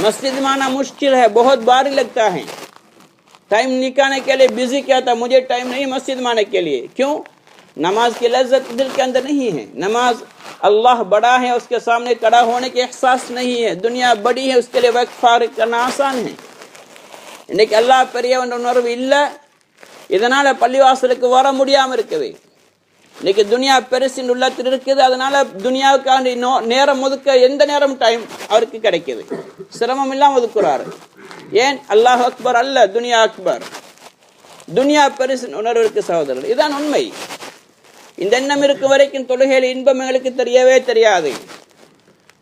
مسجد میں آنا مشکل ہے, بہت باری لگتا ہے. ٹائم نکالنے کے لیے بزی کہتا مجھے ٹائم نہیں مسجد میں آنے کے لیے. کیوں؟ نماز کی لذت دل کے اندر نہیں ہے. نماز اللہ بڑا ہے, اس کے سامنے کھڑا ہونے کے احساس نہیں ہے. دنیا بڑی ہے, اس کے لیے وقت فارغ کرنا آسان ہے. இன்னைக்கு அல்லாஹ் பெரியவன் உணர்வு இல்லை, இதனால பள்ளிவாசலுக்கு வர முடியாமல் இருக்குது. இன்னைக்கு துனியா பெருசின் உள்ளத்தில் இருக்குது, அதனால துனியாவுக்காண்டி நேரம் ஒதுக்க எந்த நேரம் டைம் அவருக்கு கிடைக்குது, சிரமம் இல்லாமல் ஒதுக்குறாரு. ஏன்? அல்லாஹ் அக்பர் அல்ல, துனியா அக்பர். துனியா பெருசின் உணர்வு இருக்கு சகோதரர்கள், இதுதான் உண்மை. இந்த எண்ணம் இருக்கும் வரைக்கும் தொழுகையில் இன்பம் எங்களுக்கு தெரியவே தெரியாது,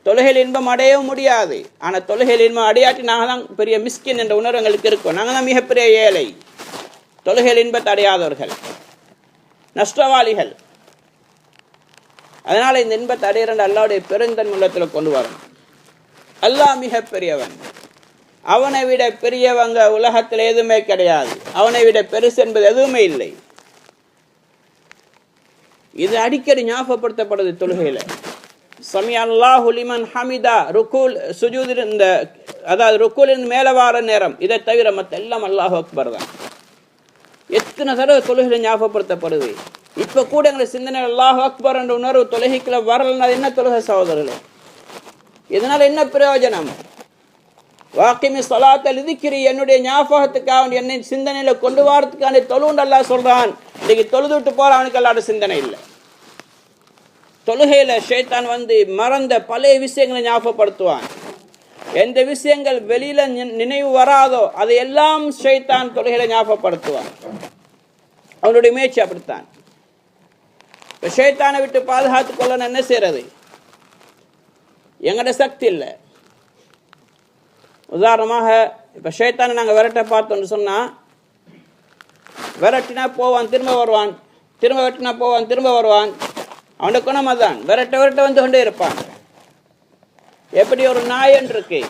தொழுகையில் இன்பம் அடையவும் முடியாது. ஆனால் தொழுகையில் இன்பம் அடையாட்டி நாங்கள் தான் பெரிய மிஸ்கின் என்ற உணர்வு எங்களுக்கு இருக்கும், நாங்கள் தான் மிகப்பெரிய ஏழை, தொழுகையில் இன்பத்தை அடையாதவர்கள், நஷ்டவாளிகள். அதனால் இந்த இன்பத்தை அடையிற அல்லாஹ்வுடைய பெருந்தன்மை உள்ளத்தில் கொண்டு வரணும். அல்லாஹ் மிக பெரியவன், அவனை விட பெரியவங்க உலகத்தில் எதுவுமே கிடையாது, அவனை விட பெருசு என்பது எதுவுமே இல்லை. இது அடிக்கடி ஞாபகப்படுத்தப்படுது தொழுகையில். சமி அல்லாஹு லிமன் ஹமிதா, ருக்கூல் சுஜூத், இந்த அதாவது ருக்கூலின் மேலே வார நேரம், இதை தவிர மற்ற எல்லாம் அல்லாஹ் அக்பர் தான். எத்தனை தடவை தொழுகையில் ஞாபகப்படுத்தப்படுது. இப்போ கூட எங்களை சிந்தனை அல்லாஹ் அக்பர் என்ற உணர்வு தொழுகைக்குள்ள வரலன்னா என்ன தொழுகை சகோதரர்களே? இதனால் என்ன பிரயோஜனம்? வாக்கிமி ஸலாத்த லிதிக்ரி, என்னுடைய ஞாபகத்துக்காக என்னை சிந்தனையில் கொண்டு வரதுக்கான தொழுவுண்டு அல்லாஹ் சொல்றான். இன்னைக்கு தொழுதுட்டு போற அவனுக்கு அல்லாட சிந்தனை இல்லை. தொழுகையில் ஷைத்தான் வந்து மறந்த பழைய விஷயங்களை ஞாபகப்படுத்துவான். எந்த விஷயங்கள் வெளியில நினைவு வராதோ அதையெல்லாம் ஷைத்தான் தொழுகையில் ஞாபகப்படுத்துவான். அவனுடைய முயற்சி அப்படித்தான். இப்போ ஷைத்தானை விட்டு பாதுகாத்துக் கொள்ள என்ன செய்யறது? எங்கட சக்தி இல்லை. உதாரணமாக இப்போ ஷைத்தானை நாங்கள் விரட்ட பார்த்தோம்னு சொன்னால், விரட்டினா போவான் திரும்ப வருவான், திரும்ப வெட்டினா போவான் திரும்ப வருவான். அவனுடைய குணம் அதுதான், விரட்ட விரட்ட வந்து கொண்டே இருப்பான். எப்படி ஒரு நாயன் இருக்கு,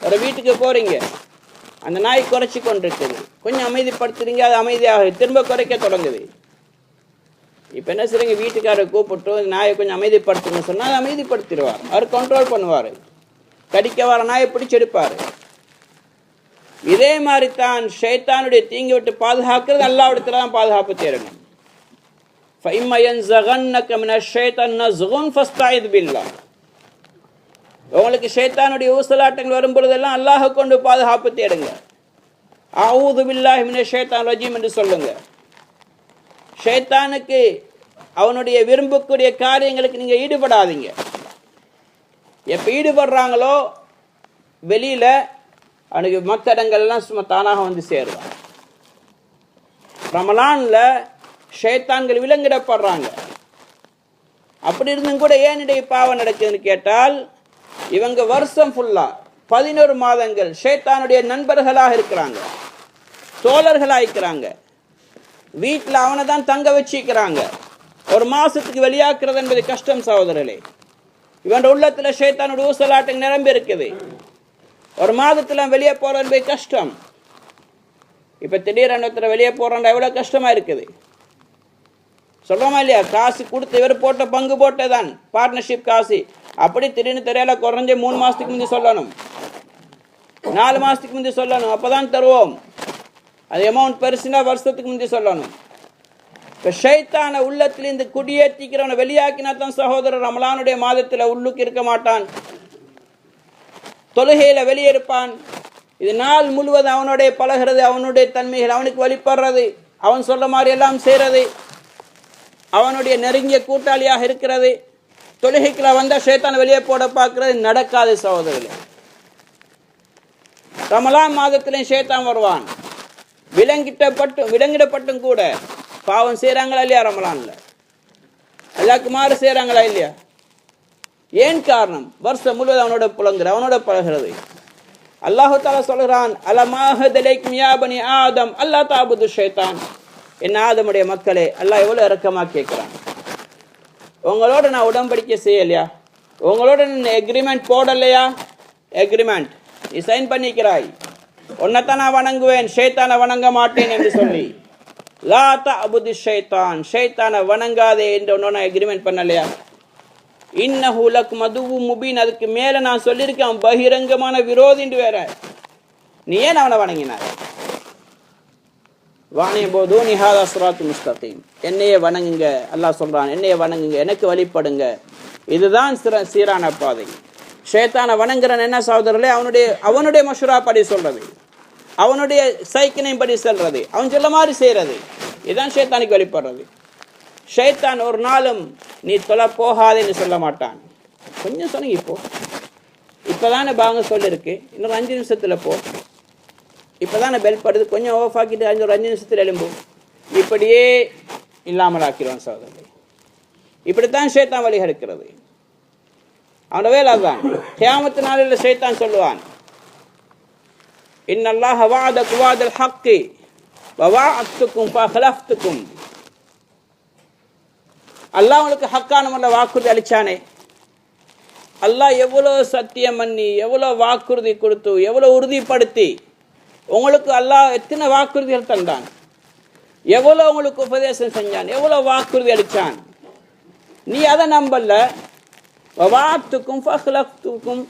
ஒரு வீட்டுக்கு போகிறீங்க, அந்த நாய் குறைச்சி கொண்டிருக்குது, கொஞ்சம் அமைதிப்படுத்துறீங்க, அது அமைதியாக திரும்ப குறைக்க தொடங்குது. இப்போ என்ன செய்றீங்க, வீட்டுக்காரரை கூப்பிட்டு நாயை கொஞ்சம் அமைதிப்படுத்துன்னு சொன்னால் அதை அமைதிப்படுத்திடுவார், அவர் கண்ட்ரோல் பண்ணுவார், கடிக்க வர நாயை பிடிச்செடுப்பார். இதே மாதிரி தான் ஷைத்தானுடைய தீங்கி விட்டு பாதுகாக்கிறது அல்லாஹ்விடத்தில் தான் பாதுகாப்பு தேடணும். فَإِمَّا يَنزَغَنَّكَ مِنَ الشَّيْطَانِ نَزْغٌ فَاسْتَعِذْ بِاللَّهِ. உங்களுக்கு ஷைத்தானுடைய ஊசலாட்டங்கள் வரும் பொழுதெல்லாம் அல்லாஹ் கொண்டு பாதுகாப்பு தேடுங்க. அஊது பில்லாஹி மினஷ் ஷைத்தானிர் ரஜீம் என்று சொல்லுங்க. ஷைத்தானுக்கு அவனுடைய விரும்பக்கூடிய காரியங்களுக்கு நீங்கள் ஈடுபடாதீங்க. எப்போ ஈடுபடுறாங்களோ வெளியில் அவனுக்கு மற்ற இடங்கள்லாம் சும்மா தானாக வந்து சேருவான். ரமலானில் ஷைத்தான்கள் விலங்கிடப்படுறாங்க. அப்படி இருந்தும் கூட ஏன் இடையே பாவம் நடக்குதுன்னு கேட்டால், இவங்க வருஷம் ஃபுல்லாக 11 மாதங்கள் ஷைத்தானுடைய நண்பர்களாக இருக்கிறாங்க, தோழர்களாக இருக்கிறாங்க, வீட்டில் அவனை தான் தங்க வச்சிக்கிறாங்க. ஒரு மாதத்துக்கு வெளியாக்குறது என்பது கஷ்டம் சகோதரர்களே. இவன் உள்ளத்தில் ஷைத்தானுடைய ஊசலாட்டம் நிரம்பி இருக்குது. ஒரு மாதத்தில் வெளியே போகிறது என்பது கஷ்டம். இப்போ திடீரென வெளியே போகிறான்டா எவ்வளோ கஷ்டமாக இருக்குது. சொல்கிறோமா இல்லையா, காசு கொடுத்து இவர் போட்ட பங்கு போட்டே தான் பார்ட்னர்ஷிப் காசு. அப்படி திடீர்னு தெரியல, குறைஞ்ச 3 மாதத்துக்கு முந்தி சொல்லணும், 4 மாதத்துக்கு முந்தி சொல்லணும், அப்போ தான் தருவோம். அது அமௌண்ட் பெருசுனா வருஷத்துக்கு முந்தி சொல்லணும். இப்போ ஷைத்தான உள்ளத்தில் இந்த குடியேற்றிக்கிறவனை வெளியாக்கினா தான் சகோதரர் ரமலானுடைய மாதத்தில் உள்ளுக்கு இருக்க மாட்டான், தொழுகையில் வெளியே இருப்பான். இது நாள் முழுவதும் அவனுடைய பழகிறது, அவனுடைய தன்மைகள் அவனுக்கு வழிபடுறது, அவன் சொல்ற மாதிரி எல்லாம் செய்கிறது, அவனுடைய நெருங்கிய கூட்டாளியாக இருக்கிறது. தொழுகைக்குள்ள வந்தால் ஷைத்தானை வெளியே போட பார்க்கறது நடக்காது சகோதரர்களே. ரமலான் மாதத்திலையும் ஷைத்தான் வருவான். விலங்கிடப்பட்டும் கூட பாவம் செய்கிறாங்களா இல்லையா ரமலான்ல? எல்லாருக்கு மாறு செய்கிறாங்களா இல்லையா? ஏன் காரணம்? வருஷம் முழுவதும் அவனோட புலங்குற, அவனோட பழகிறது. அல்லாஹு தஆலா சொல்கிறான், அலமாஹதலைக்கும் யா பனி ஆதம் அல்லா தாபுது ஷைத்தான். என்ன ஆதமுடைய மக்களே, அல்லாஹ் எவ்வளோ இறக்கமாக கேட்குறான். உங்களோட நான் உடன்படிக்கை செய்யலையா? உங்களோட நான் எக்ரிமெண்ட் போடலையா? எக்ரிமெண்ட் நீ சைன் பண்ணிக்கிறாய், உன்னைத்தான் நான் வணங்குவேன், ஷைத்தானை வணங்க மாட்டேன் என்று சொல்லி. லா தஅபுது ஷைத்தான், ஷைத்தானை வணங்காதே என்று ஒன்று எக்ரிமெண்ட் பண்ணலையா? இன்னஹு லக்கும் அதுவும் முபீன், அதுக்கு மேலே நான் சொல்லியிருக்கேன் பகிரங்கமான விரோதின்னு வேற. நீ ஏன் அவனை வணங்கினார்? வாணியம் போது நிஹாதா சிராத்து முஸ்தகீம், என்னையே வணங்குங்க. அல்லாஹ் சொல்றான், என்னையே வணங்குங்க, எனக்கு வழிபடுங்க, இதுதான் சீரான பாதை. ஷைத்தானை வணங்குறன் என்ன சகோதரர்களே, அவனுடைய மஷூரா படி சொல்றது, அவனுடைய சைக்கினையும் படி சொல்றது, அவன் சொல்ல மாதிரி செய்யறது, இதுதான் ஷைத்தானுக்கு வழிபடுறது. ஷைத்தான் ஒரு நாளும் நீ தொலை போகாதேன்னு சொல்ல மாட்டான். கொஞ்சம் சொன்னீங்க, இப்போதானே பாங்க சொல்லிருக்கு, இன்னொரு 5 நிமிஷத்தில் போ, இப்போதானே பெல் படுது, கொஞ்சம் ஆஃப் ஆக்கிட்டு ஒரு 5 நிமிஷத்தில் எழும்பும். இப்படியே இல்லாமல் ஆக்கிடுவான் சகோதரர். இப்படித்தான் ஷைத்தான் வழி எடுக்கிறது. அவனோட வேலை தான். கியாமத்து நாளில் ஷைத்தான் சொல்லுவான், இன்னல்லாஹ வஅதக்கும் வஅதல் ஹக்கி வவஅதுக்கும் ஃபஅக்லஃப்துக்கும். அல்லாஹ் உங்களுக்கு ஹக்கான முறையில் வாக்குறுதி அளிச்சானே, அல்லாஹ் எவ்வளோ சத்தியம் பண்ணி, எவ்வளோ வாக்குறுதி கொடுத்து, எவ்வளோ உறுதிப்படுத்தி உங்களுக்கு அல்லாஹ் எத்தனை வாக்குறுதிகள் தந்தான், எவ்வளோ உங்களுக்கு உபதேசம் செஞ்சான், எவ்வளோ வாக்குறுதி அளித்தான். நீ அதை நம்பல. வவாத்துக்கும் ஃபஹ்லஃப்துக்கும்,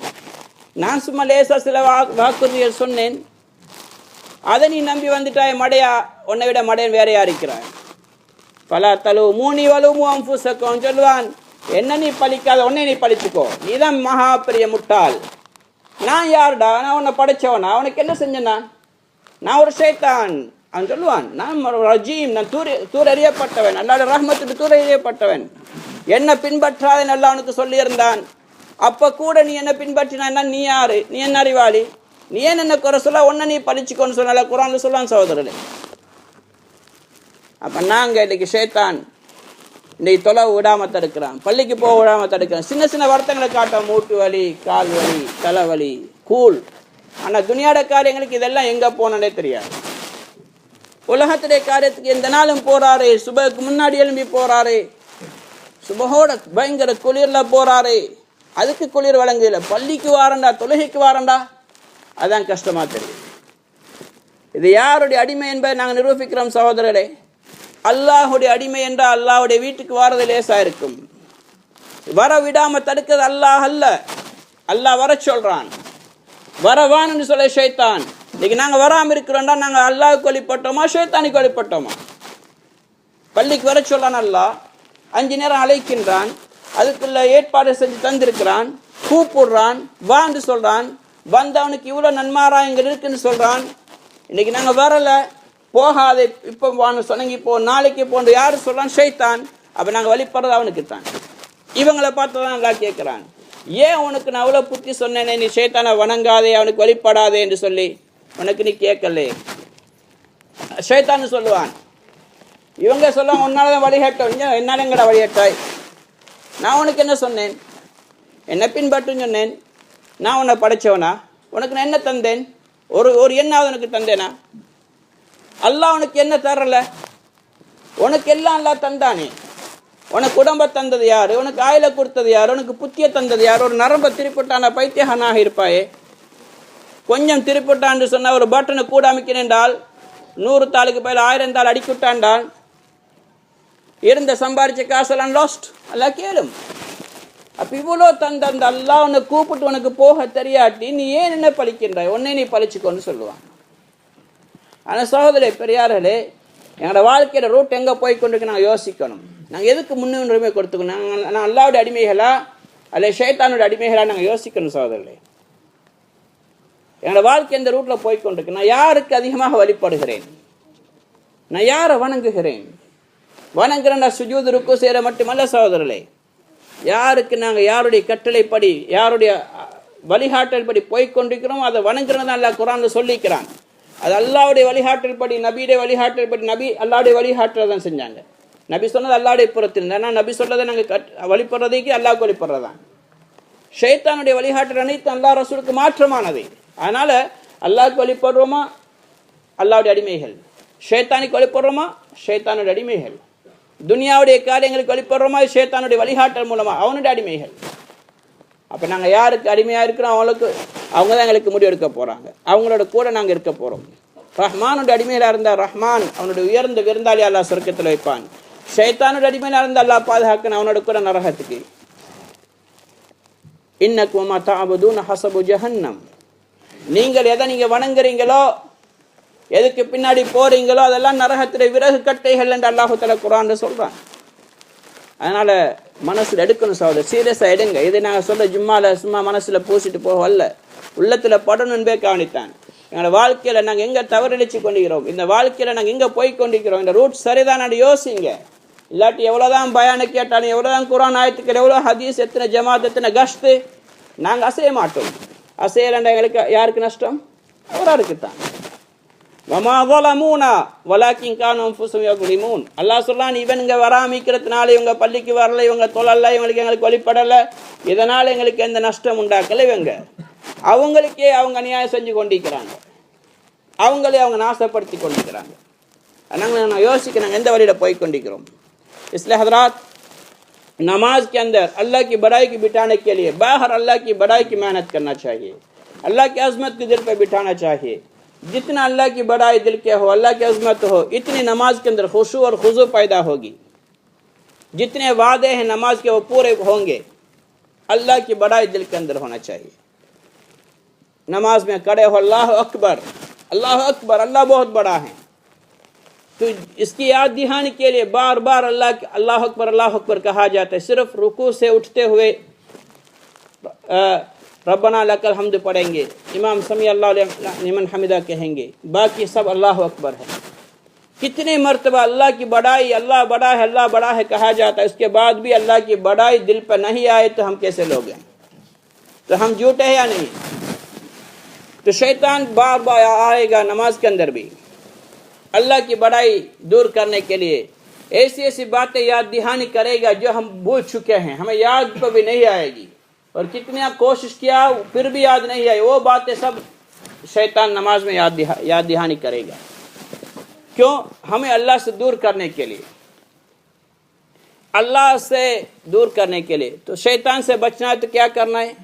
நான் சும்மா லேசாக சில வாக்குறுதிகள் சொன்னேன், அதை நீ நம்பி வந்துட்டாய் மடையா, உன்னை விட மடையன் வேற யார் இருக்கிறாய். பல தலு மூணி வலுமு அம்புசக்கம் சொல்லுவான், என்ன நீ பழிக்காத, உன்னை நீ பழிச்சுக்கோ, நீ தான் மகா பெரிய முட்டாள். நான் யாருடா, நான் உன்னை படைச்சவனா, அவனுக்கு என்ன செஞ்சேன், நான் ஒரு ஷைத்தான். அவன் சொல்லுவான், நான் ரஜீம், நான் தூர் எறியப்பட்டவன், அல்லாஹ் ரஹ்மத்துக்கு தூர் எறியப்பட்டவன், என்ன பின்பற்றாத நல்லா அவனுக்கு சொல்லியிருந்தான். அப்போ கூட நீ என்ன பின்பற்றினா நீ யாரு, நீ என்ன அறிவாளி, நீ ஏன் என்ன குறை சொல்ல, உன்னை நீ பழிச்சுக்கோன்னு சொன்னால குர்ஆன்ல சொல்லுவான் சகோதரர்களே. அப்போ நாங்கள் இன்னைக்கு ஷைத்தான் இன்னைக்கு தொலை விடாமல் தடுக்கிறான், பள்ளிக்கு போக விடாமல் தடுக்கிறான், சின்ன சின்ன வருத்தங்களை காட்டும், மூட்டு வலி, கால் வலி, தலைவலி, கூழ். ஆனால் துனியாட காரியங்களுக்கு இதெல்லாம் எங்கே போனே தெரியாது. உலகத்துடைய காரியத்துக்கு எந்த நாளும் போறாரு, சுபகுக்கு முன்னாடி எழும்பி போறாரு, சுபகோட பயங்கர குளிரில் போறாரு, அதுக்கு குளிர் வழங்குதில்லை. பள்ளிக்கு வாரண்டா, தொழுகைக்கு வாரண்டா, அதான் கஷ்டமாக தெரியும். இது யாருடைய அடிமை என்பதை நாங்கள் நிரூபிக்கிறோம் சகோதரர்களே. அல்லாஹுடைய அடிமை என்றால் அல்லாஹுடைய வீட்டுக்கு வாரது லேசாக இருக்கும். வர விடாமல் தடுக்கிறது அல்லாஹ் அல்ல, அல்லாஹ் வர சொல்கிறான். வரவான்னு சொல்ல ஷைத்தான். இன்னைக்கு நாங்கள் வராமல் இருக்கிறோம்டா நாங்கள் அல்லாஹ்வுக்கு வழிபட்டோமா ஷைத்தானுக்கு வழிபட்டோமா? பள்ளிக்கு வர சொல்றான் அல்லாஹ், 5 நேரம் அழைக்கின்றான், அதுக்குள்ள ஏற்பாடு செஞ்சு தந்திருக்கிறான், கூப்பிடுறான், வான்னு சொல்றான், வந்தவனுக்கு இவ்வளோ நன்மாராயங்கள் இருக்குன்னு சொல்றான். இன்னைக்கு நாங்கள் வரலை, போகாதே, இப்போ வான்னு சொன்னங்க, இப்போ நாளைக்கு போன்று யாரு சொல்றான்? ஷைத்தான். அப்போ நாங்கள் வழிபடுறது அவனுக்கு தான். இவங்களை பார்த்து தான் நல்லா கேட்குறான், ஏன் உனக்கு நான் அவ்வளோ புத்தி சொன்னேனே, நீ ஷைத்தானை வணங்காதே, அவனுக்கு வழிபடாதே என்று சொல்லி உனக்கு நீ கேட்கலே? ஷைத்தான்னு சொல்லுவான். இவங்க சொல்லுவாங்க, உன்னால தான் வழிகட்டோம், என்னால எங்கடா வழிகட்டாய்? நான் உனக்கு என்ன சொன்னேன்? என்ன பின்பற்றுன்னு சொன்னேன். நான் உன்னை படைச்சவனா? உனக்கு நான் என்ன தந்தேன்? ஒரு எண்ணாவது உனக்கு தந்தேனா? அல்லாஹ் உனக்கு என்ன தரல? உனக்கு எல்லாம் அல்லாஹ் தந்தானே. உனக்கு உடம்பை தந்தது யாரு? உனக்கு ஆயில கொடுத்தது யாரு? உனக்கு புத்திய தந்தது யாரு? ஒரு நரம்பை திருப்பிட்டான பைத்தியகனாக இருப்பாயே. கொஞ்சம் திருப்பிட்டான்னு சொன்ன ஒரு பட்டனை கூட அமைக்கிறேன்டால் 100 தாளுக்கு பயில 1000 தாள் அடிக்கிட்டான்டால் இருந்த சம்பாரிச்ச காசெல்லாம் லாஸ்ட். அல்லாஹ் கேளும். அப்போ இவ்வளோ தந்த அந்த அல்லாஹ் உன்னை கூப்பிட்டு உனக்கு போக தெரியாட்டி நீ ஏன் என்ன பழிக்கின்றாய்? உன்னை நீ பழிச்சுக்கொண்டு சொல்லுவான். ஆனால் சகோதரே பெரியார்களே, எங்களோட வாழ்க்கையோட ரூட் எங்கே போய் கொண்டிருக்கு நாங்கள் யோசிக்கணும். நாங்கள் எதுக்கு முன்னுரிமை கொடுத்துக்கணும்? நான் அல்லாவுடைய அடிமைகளா அல்ல ஷைத்தானுடைய அடிமைகளா நாங்கள் யோசிக்கணும் சகோதரர்களே. என்னோட வாழ்க்கை எந்த ரூட்டில் போய் கொண்டிருக்கு? நான் யாருக்கு அதிகமாக வழிபடுகிறேன்? நான் யாரை வணங்குகிறேன்? வணங்குறேன் சுஜூது ருக்கு செய்கிற மட்டுமல்ல சகோதரர்களே, யாருக்கு நாங்கள் யாருடைய கட்டளைப்படி யாருடைய வழிகாட்டல் படி போய்கொண்டிருக்கிறோம் அதை வணங்குறது அல்லாஹ் குர்ஆன்ல சொல்லிக்கிறான். அது அல்லாஹ்வுடைய வழிகாட்டல் படி, நபியுடைய வழிகாட்டல் படி, நபி அல்லாஹ்வுடைய வழிகாட்டல் தான் செஞ்சாங்க. நபி சொன்னது அல்லாஹ்வுடைய புறத்தில், ஆனால் நபி சொன்னதை நாங்கள் வழிபடுறதுக்கு அல்லாஹ்வுக்கு வழிபடுறதான். ஷைத்தானுடைய வழிகாட்டல் அனைத்து அல்லாஹ் ரசூலுக்கு மாற்றமானது. அதனால அல்லாஹ்வுக்கு வழிபடுறோமா அல்லாஹ்வுடைய அடிமைகள், ஷைத்தானுக்கு வழிபடுறோமா ஷைத்தானுடைய அடிமைகள், துனியாவுடைய காரியங்களுக்கு வழிபடுறோமா ஷைத்தானுடைய வழிகாட்டல் மூலமா அவனுடைய அடிமைகள். அப்போ நாங்கள் யாருக்கு அடிமையாக இருக்கிறோம் அவங்க தான் எங்களுக்கு முடிவெடுக்க போகிறாங்க. அவங்களோட கூட நாங்கள் இருக்க போகிறோம். ரஹ்மானுடைய அடிமையிலாக இருந்தால் ரஹ்மான் அவனுடைய உயர்ந்த விருந்தாளி அல்லாஹ் சொர்க்கத்தில் வைப்பான். ஷைத்தானுடைய அடிமையிலாக இருந்தால் அல்லாஹ் பாதுகாக்கணும் அவனோட கூட நரகத்துக்கு. இன்னக்கும் மா தஅபுதூன ஹஸபு ஜஹன்னம். நீங்கள் எதை நீங்கள் வணங்குறீங்களோ, எதுக்கு பின்னாடி போறீங்களோ அதெல்லாம் நரகத்திலே விறகு கட்டைகள் என்று அல்லாஹ் தஆலா குர்ஆன்ல சொல்றான். அதனால மனசுல எடுக்கணும் சகோதரர், சீரியஸா எடுங்க. இதை நாங்கள் சொல்ல ஜும்மால சும்மா மனசுல பூசிட்டு போகல, உள்ளத்துல படணும் என்பே கவனித்தான். எங்களோட வாழ்க்கையில நாங்கள் எங்க தவறளிச்சு கொண்டிருக்கிறோம், இந்த வாழ்க்கையில நாங்கள் எங்க போய் கொண்டிருக்கிறோம், இந்த ரூட் சரிதான் யோசிங்க. இல்லாட்டி எவ்வளவுதான் பயானை கேட்டாலும், எவ்வளவுதான் குர்ஆன் ஆயத்துக்கள், எவ்வளவு ஹதீஸ், எத்தனை ஜமாத், எத்தனை கஷ்டு, நாங்கள் அசைய மாட்டோம். அசையலண்டா எங்களுக்கு யாருக்கு நஷ்டம்? அவராருக்கு தான். வமா ஸலமூனா வலாக்கின் கானூ அன்ஃபுஸஹும் யظ்லிமூன். அல்லாஹ் சொல்றான், இவங்க வராமிக்கிறதுனால இவங்க பள்ளிக்கு வரல, இவங்க தொழல, எங்களுக்கு வழிபடல, இதனால எங்களுக்கு எந்த நஷ்டம் உண்டாக்கல. இவங்க அவங்களுக்கே அவங்க அநியாயம் செஞ்சு கொண்டிருக்கிறாங்க, அவங்களே அவங்க நாசப்படுத்தி கொண்டிருக்கிறாங்க. நாங்கள் நான் யோசிக்க நாங்கள் எந்த வழியில் போய் கொண்டிருக்கிறோம். इसलिए हजरात, नमाज के अंदर अल्लाह की बड़ाई की बिठाने के लिए बाहर अल्लाह की बड़ाई की मेहनत करना चाहिए, अल्लाह की अजमत को दिल पे बिठाना चाहिए. जितना अल्लाह की बड़ाई दिल के हो, अल्लाह की अजमत हो, इतनी नमाज के अंदर खुशू और खुजू पैदा होगी. जितने वादे हैं नमाज के वो पूरे होंगे. अल्लाह की बड़ाई दिल के अंदर होना चाहिए. नमाज में खड़े हो अल्लाह अकबर, अल्लाह अकबर, अल्लाह बहुत बड़ा है. तो इसकी याद दिहानी के लिए बार बार अल्लाह अकबर कहा जाता है. सिर्फ रुकू से उठते हुए रब्बना लकल हम्द पढ़ेंगे, इमाम समी अल्लाह लिमन हमिदा कहेंगे, बाकी सब अल्लाह अकबर है. कितने मर्तबा अल्लाह की बड़ाई, अल्लाह बड़ा है, अल्लाह बड़ा है कहा जाता है. उसके बाद भी अल्लाह की बड़ाई दिल पर नहीं आए तो हम कैसे लोग हैं? तो हम झूठे हैं या नहीं? तो शैतान बार बार आएगा नमाज के अंदर भी अल्लाह की बड़ाई दूर करने के लिए ऐसी ऐसी बातें याद दहानी करेगा जो हम भूल चुके हैं, हमें याद तो भी नहीं आएगी. और कितनी कोशिश किया फिर भी याद नहीं आई, वो बातें सब शैतान नमाज में याद दहानी करेगा. क्यों? हमें अल्लाह से दूर करने के लिए, अल्लाह से दूर करने के लिए. तो शैतान से बचना है तो क्या करना है?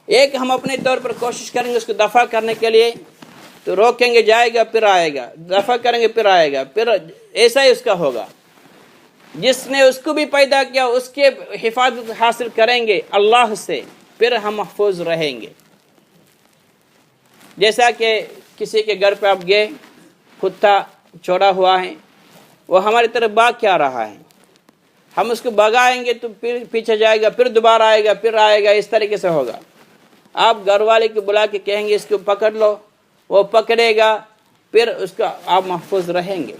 ایک ہم اپنے طور پر کوشش کریں گے اس کو دفع کرنے کے لیے، تو روکیں گے جائے گا پھر آئے گا، دفع کریں گے پھر آئے گا، پھر ایسا ہی اس کا ہوگا۔ جس نے اس کو بھی پیدا کیا اس کے حفاظت حاصل کریں گے اللہ سے، پھر ہم محفوظ رہیں گے۔ جیسا کہ کسی کے گھر پہ آپ گئے، کتا چھوڑا ہوا ہے، وہ ہماری طرف بھاگ کے آ رہا ہے، ہم اس کو بھگائیں گے تو پھر پیچھے جائے گا، پھر دوبارہ آئے گا، پھر آئے گا، اس طریقے سے ہوگا۔ آپ گھر والے کو بلا کے کہیں گے اس کو پکڑ لو، وہ پکڑے گا، پھر اس کا آپ محفوظ رہیں گے۔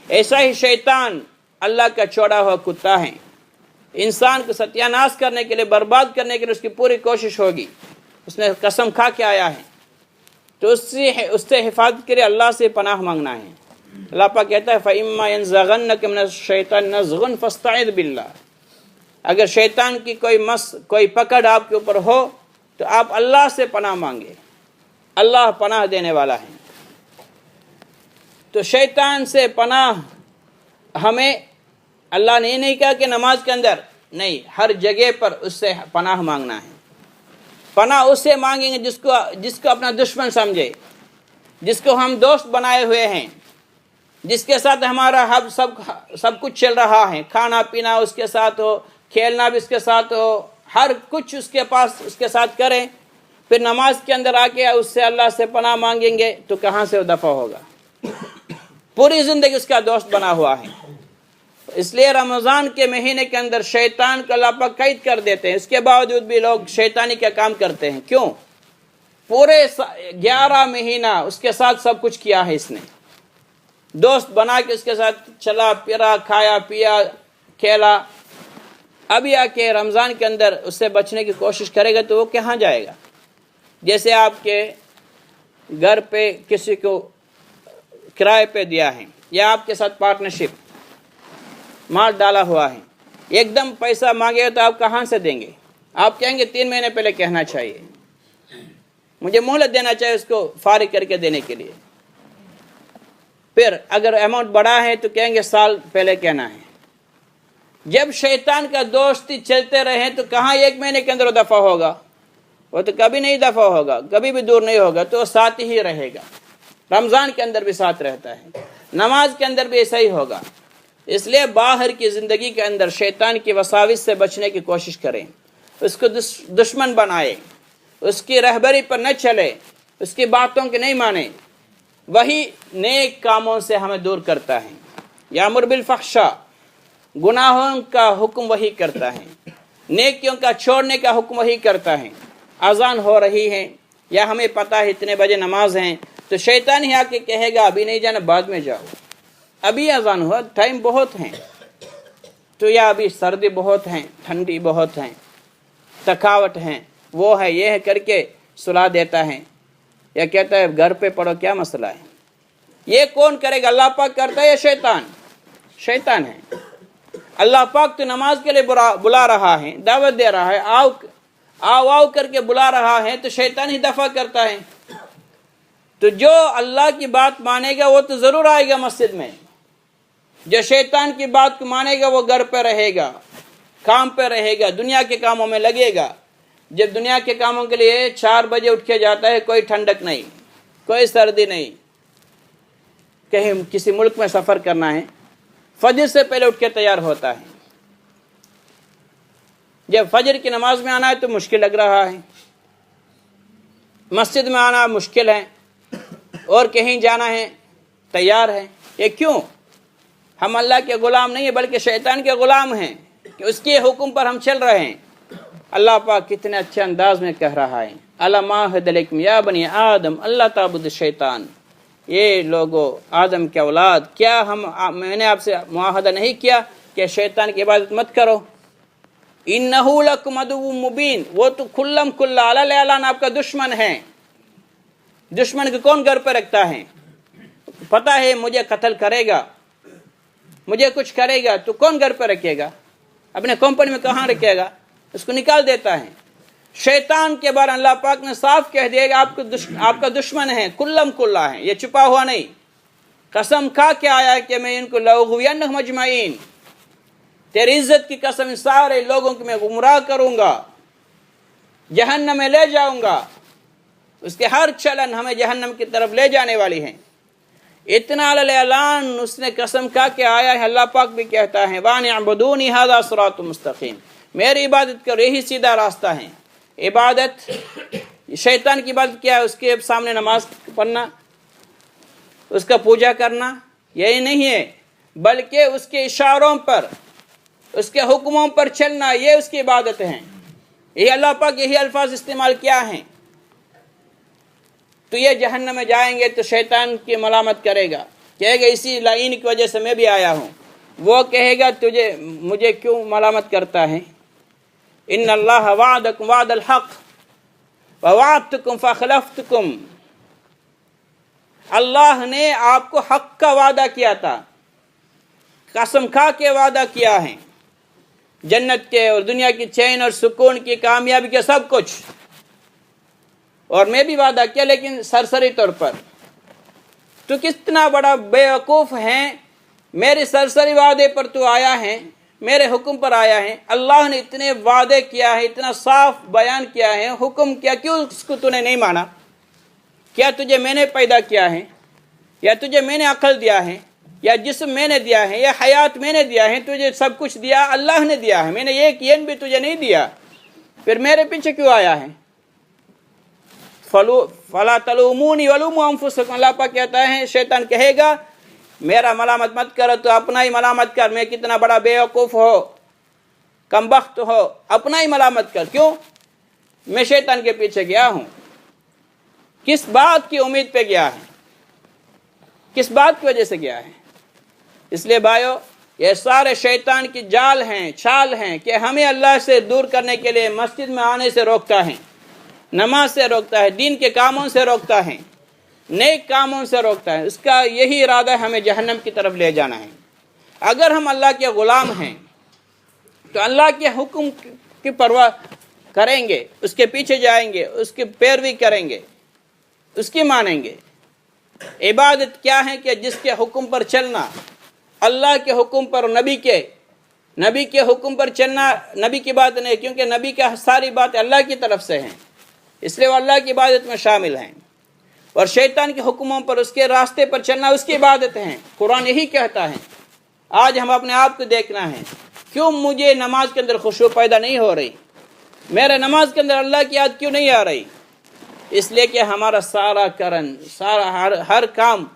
ایسا ہی شیطان اللہ کا چھوڑا ہوا کتا ہے، انسان کو ستیہ ناش کرنے کے لیے، برباد کرنے کے لیے اس کی پوری کوشش ہوگی۔ اس نے قسم کھا کے آیا ہے، تو اس سے حفاظت کے لیے اللہ سے پناہ مانگنا ہے۔ اللہ پاک کہتا ہے فَإِمَّا يَنزَغَنَّكَ مِنَ الشَّيْطَانِ نَزْغٌ فَاسْتَعِذْ بِاللَّهِ، اگر شیطان کی کوئی پکڑ آپ کے اوپر ہو تو آپ اللہ سے پناہ مانگے، اللہ پناہ دینے والا ہے۔ تو شیطان سے پناہ ہمیں اللہ نے یہ نہیں کہا کہ نماز کے اندر نہیں، ہر جگہ پر اس سے پناہ مانگنا ہے۔ پناہ اس سے مانگیں گے جس کو اپنا دشمن سمجھے، جس کو ہم دوست بنائے ہوئے ہیں، جس کے ساتھ ہمارا سب کچھ چل رہا ہے، کھانا پینا اس کے ساتھ ہو، کھیلنا بھی اس کے ساتھ ہو، ہر کچھ اس کے پاس اس کے ساتھ کریں، پھر نماز کے اندر آ کے اس سے اللہ سے پناہ مانگیں گے تو کہاں سے وہ دفع ہوگا؟ پوری زندگی اس کا دوست بنا ہوا ہے۔ اس لیے رمضان کے مہینے کے اندر شیطان کو اللہ پاک قید کر دیتے ہیں، اس کے باوجود بھی لوگ شیطانی کا کام کرتے ہیں۔ کیوں؟ پورے 11 مہینہ اس کے ساتھ سب کچھ کیا ہے، اس نے دوست بنا کے اس کے ساتھ چلا پھرا، کھایا پیا، کھیلا، ابھی آ کے رمضان کے اندر اس سے بچنے کی کوشش کرے گا تو وہ کہاں جائے گا؟ جیسے آپ کے گھر پہ کسی کو کرائے پہ دیا ہے یا آپ کے ساتھ پارٹنرشپ مال ڈالا ہوا ہے، ایک دم پیسہ مانگے تو آپ کہاں سے دیں گے؟ آپ کہیں گے 3 مہینے پہلے کہنا چاہیے، مجھے مہلت دینا چاہیے اس کو فارغ کر کے دینے کے لیے۔ پھر اگر اماؤنٹ بڑا ہے تو کہیں گے سال پہلے کہنا ہے۔ جب شیطان کا دوستی چلتے رہے تو کہاں 1 مہینے کے اندر وہ دفع ہوگا؟ وہ تو کبھی نہیں دفع ہوگا، کبھی بھی دور نہیں ہوگا، تو وہ ساتھ ہی رہے گا۔ رمضان کے اندر بھی ساتھ رہتا ہے، نماز کے اندر بھی ایسا ہی ہوگا۔ اس لیے باہر کی زندگی کے اندر شیطان کی وساوس سے بچنے کی کوشش کریں، اس کو دشمن بنائے، اس کی رہبری پر نہ چلے، اس کی باتوں کے نہیں مانے، وہی نیک کاموں سے ہمیں دور کرتا ہے۔ یامر بالفحشاء، گناہوں کا حکم وہی کرتا ہے، نیکیوں کا چھوڑنے کا حکم وہی کرتا ہے۔ اذان ہو رہی ہے یا ہمیں پتہ ہے اتنے بجے نماز ہیں تو شیطان ہی آ کے کہے گا ابھی نہیں جانا، بعد میں جاؤ، ابھی اذان ہوا، ٹائم بہت ہیں، تو یا ابھی سردی بہت ہیں، ٹھنڈی بہت ہیں، تھکاوٹ ہیں، وہ ہے یہ ہے کر کے سلا دیتا ہے، یا کہتا ہے گھر پہ پڑھو، کیا مسئلہ ہے؟ یہ کون کرے گا؟ اللہ پاک کرتا ہے یا شیطان؟ شیطان ہے۔ اللہ پاک تو نماز کے لیے بلا رہا ہے، دعوت دے رہا ہے، آؤ کر کے بلا رہا ہے، تو شیطان ہی دفع کرتا ہے۔ تو جو اللہ کی بات مانے گا وہ تو ضرور آئے گا مسجد میں، جو شیطان کی بات کو مانے گا وہ گھر پہ رہے گا، کام پہ رہے گا، دنیا کے کاموں میں لگے گا۔ جب دنیا کے کاموں کے لیے 4 بجے اٹھ کے جاتا ہے، کوئی ٹھنڈک نہیں، کوئی سردی نہیں، کہیں کسی ملک میں سفر کرنا ہے، فجر سے پہلے اٹھ کے تیار ہوتا ہے۔ جب فجر کی نماز میں آنا ہے تو مشکل لگ رہا ہے، مسجد میں آنا مشکل ہے، اور کہیں جانا ہے تیار ہے۔ یہ کیوں؟ ہم اللہ کے غلام نہیں ہیں بلکہ شیطان کے غلام ہیں، کہ اس کے حکم پر ہم چل رہے ہیں۔ اللہ پاک کتنے اچھے انداز میں کہہ رہا ہے، الم اعہد الیکم یا بنی آدم اللہ تعبدوا الشیطان، یہ لوگو آدم کے اولاد، کیا میں نے آپ سے معاہدہ نہیں کیا کہ شیطان کی عبادت مت کرو؟ انہ لکم عدو مبین، وہ تو کھلم کھلا اعلان آپ کا دشمن ہے۔ دشمن کو کون گھر پہ رکھتا ہے؟ پتہ ہے مجھے قتل کرے گا، مجھے کچھ کرے گا، تو کون گھر پہ رکھے گا؟ اپنے کمپنی میں کہاں رکھے گا؟ اس کو نکال دیتا ہے۔ شیطان کے بارے اللہ پاک نے صاف کہہ دیا کہ آپ کا دشمن ہے، کلم کلا ہے، یہ چھپا ہوا نہیں۔ قسم کھا کے آیا کہ میں ان کو لاغوینہم اجمعین، تیری عزت کی قسم ان سارے لوگوں کو میں گمراہ کروں گا۔ जहन्नम में ले जाऊंगा, उसके हर चलन हमें जहन्नम की तरफ ले जाने वाली हैं। इतना ऐलान उसने कसम खा के आया है। अल्लाह पाक भी कहता है वानिअबुदूनी हाज़ा सिरातुम मुस्तकीम, मेरी इबादत करो, यही सीधा रास्ता है। इबादत, शैतान की इबादत क्या है? उसके सामने नमाज पढ़ना, उसका पूजा करना, यही नहीं है, बल्कि उसके इशारों पर, उसके हुक्मों पर चलना, ये उसकी इबादत है। ये अल्लाह पाक यही अल्फाज इस्तेमाल किया है। तो ये जहन्नम में जाएंगे तो शैतान की मलामत करेगा, कहेगा इसी लाइन की वजह से मैं भी आया हूँ। वो कहेगा तुझे मुझे क्यों मलामत करता है? इन्नल्लाह वअदकुम वअदल हक़ व वअदतुकुम फअखलफ्तुकुम, अल्लाह ने आपको हक का वादा किया था, कसम खा के वादा किया है, जन्नत के और दुनिया की चैन और सुकून की, कामयाबी के, सब कुछ, और मैं भी वादा किया, लेकिन सरसरी तौर पर। तो कितना बड़ा बेवकूफ़ है, मेरे सरसरी वादे पर तू आया है, मेरे हुक्म पर आया है। अल्लाह ने इतने वादे किया है, इतना साफ बयान किया है, हुक्म किया, क्यों उसको तूने नहीं माना? क्या तुझे मैंने पैदा किया है, या तुझे मैंने अक्ल दिया है, या जिस्म मैंने दिया है, या हयात मैंने दिया है? तुझे सब कुछ दिया अल्लाह ने दिया है, मैंने एक येन भी तुझे नहीं दिया, फिर मेरे पीछे क्यों आया है? फला तलूमूनी वलूमू अंफुसकुम, अल्लाह पाक कहता है, शैतान कहेगा मेरा मलामत मत करो, तो अपना ही मलामत कर, मैं कितना बड़ा बेवकूफ़ हो, कमबख्त हो, अपना ही मलामत कर। क्यों? मैं शैतान के पीछे गया हूँ, किस बात की उम्मीद पे गया है, किस बात की वजह से गया है? इसलिए भाइयों, ये सारे शैतान की जाल हैं, छाल हैं कि हमें अल्लाह से दूर करने के लिए मस्जिद में आने से रोकता है, नमाज से रोकता है, दीन के कामों से रोकता है, नेक कामों से रोकता है। उसका यही इरादा है, हमें जहन्नम की तरफ ले जाना है। अगर हम अल्लाह के ग़ुलाम हैं तो अल्लाह के हुक्म की परवाह करेंगे, उसके पीछे जाएंगे, उसकी पैरवी करेंगे, उसकी मानेंगे। इबादत क्या है कि जिसके हुक्म पर चलना, अल्लाह के हुक्म पर, नबी के हुक्म पर चलना। नबी की बात नहीं, क्योंकि नबी का सारी बात अल्लाह की तरफ से हैं, इसलिए वो अल्लाह की इबादत में शामिल हैं। और शैतान के हुक्मों पर, उसके रास्ते पर चलना उसकी इबादत है। कुरान यही कहता है। आज हम अपने आप को देखना है, क्यों मुझे नमाज के अंदर खुशू पैदा नहीं हो रही, मेरे नमाज के अंदर अल्लाह की याद क्यों नहीं आ रही? इसलिए कि हमारा सारा करन, सारा हर काम,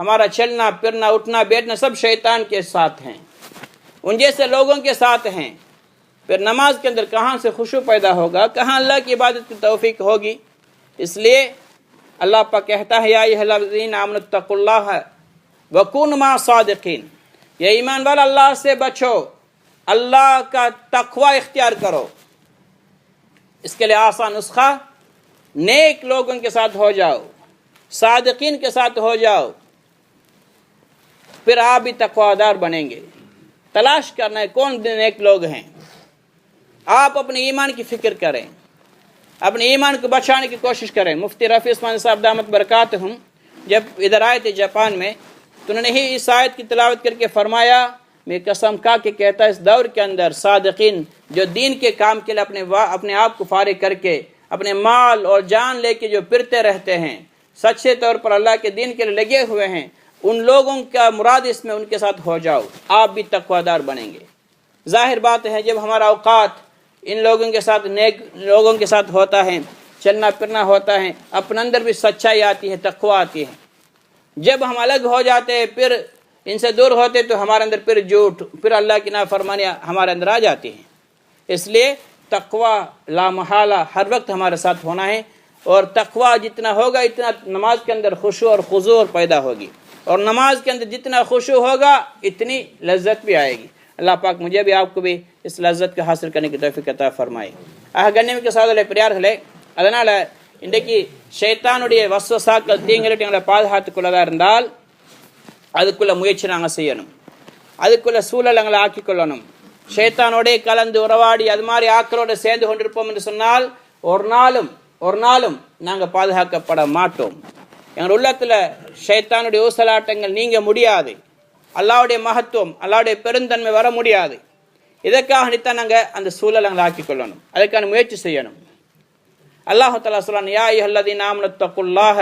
हमारा चलना फिरना, उठना बैठना, सब शैतान के साथ हैं, उन जैसे लोगों के साथ हैं। फिर नमाज के अंदर कहाँ से खुशू पैदा होगा, कहाँ अल्लाह की इबादत की तौफीक होगी? इसलिए अल्लाह पाक कहता है, या अय्युहल्लज़ीना आमनुत्तकुल्लाह वकुनु मअ सादिकीन, ये ईमान वाला अल्लाह से बचो, अल्लाह का तक़वा इख्तियार करो। इसके लिए आसान नुस्खा, नेक लोगों के साथ हो जाओ, सादिकीन के साथ हो जाओ, फिर आप भी तक़वादार बनेंगे। तलाश करना है कौन नेक लोग हैं। आप अपने ईमान की फ़िक्र करें, अपने ईमान को बचाने की कोशिश करें। मुफ्ती रफ़ी उस्मानी साहब दामत बरकातहुम जब इधर आए थे जापान में, तो उन्होंने ही इस आयत की तिलावत करके फरमाया, मैं कसम खा के कहता, इस दौर के अंदर सादिकीन जो दीन के काम के लिए अपने आप को फारिग करके, अपने माल और जान लेके जो फिरते रहते हैं, सच्चे तौर पर अल्लाह के दीन के लिए लगे हुए हैं, उन लोगों का मुराद इसमें उनके साथ हो जाओ, आप भी तक़वादार बनेंगे। जाहिर बात है, जब हमारा औकात इन लोगों के साथ, नेक लोगों के साथ होता है, चलना फिरना होता है, अपने अंदर भी सच्चाई आती है, तक़वा आती है। जब हम अलग हो जाते हैं, फिर इनसे दूर होते, तो हमारे अंदर फिर झूठ, फिर अल्लाह की नाफरमानियाँ हमारे अंदर आ जाती हैं। इसलिए तक़वा लामहाला हर वक्त हमारे साथ होना है, और तक़वा जितना होगा इतना नमाज के अंदर खुशू और खुजूर पैदा होगी, और नमाज के अंदर जितना खुशू होगा इतनी लज्जत भी आएगी। अल्लाह पाक मुझे भी आपको भी इस लज्जत को हासिल करने की तौफीक अता फरमाए. கண்ணியமிக்க சகோதரர்களே பெரியார்களே, அதனால் இன்றைக்கு ஷைத்தானுடைய வஸ்வசாக்கள் தீங்கிலிட்டு எங்களை பாதுகாத்துக் கொள்ளதா இருந்தால் அதுக்குள்ள முயற்சி நாங்கள் செய்யணும், அதுக்குள்ள சூழல் எங்களை ஆக்கி கொள்ளணும். ஷைத்தானோட கலந்து உறவாடி அது மாதிரி ஆக்களோடு சேர்ந்து கொண்டிருப்போம் என்று சொன்னால் ஒரு நாளும் நாங்கள் பாதுகாக்கப்பட மாட்டோம். எங்கள் உள்ளத்தில் ஷைத்தானுடைய ஊசலாட்டங்கள் நீங்க முடியாது, அல்லாஹ்வுடைய மகத்துவம் அல்லாஹ்வுடைய பெருந்தன்மை வர முடியாது. இதற்காக நித்தான் நாங்கள் அந்த சூழல் எங்களை ஆக்கி கொள்ளணும், அதற்கான முயற்சி செய்யணும். அல்லாஹ் தஆலா சொல்றான், யா அய்யுஹல்லதீன ஆமனு தக்குல்லாஹ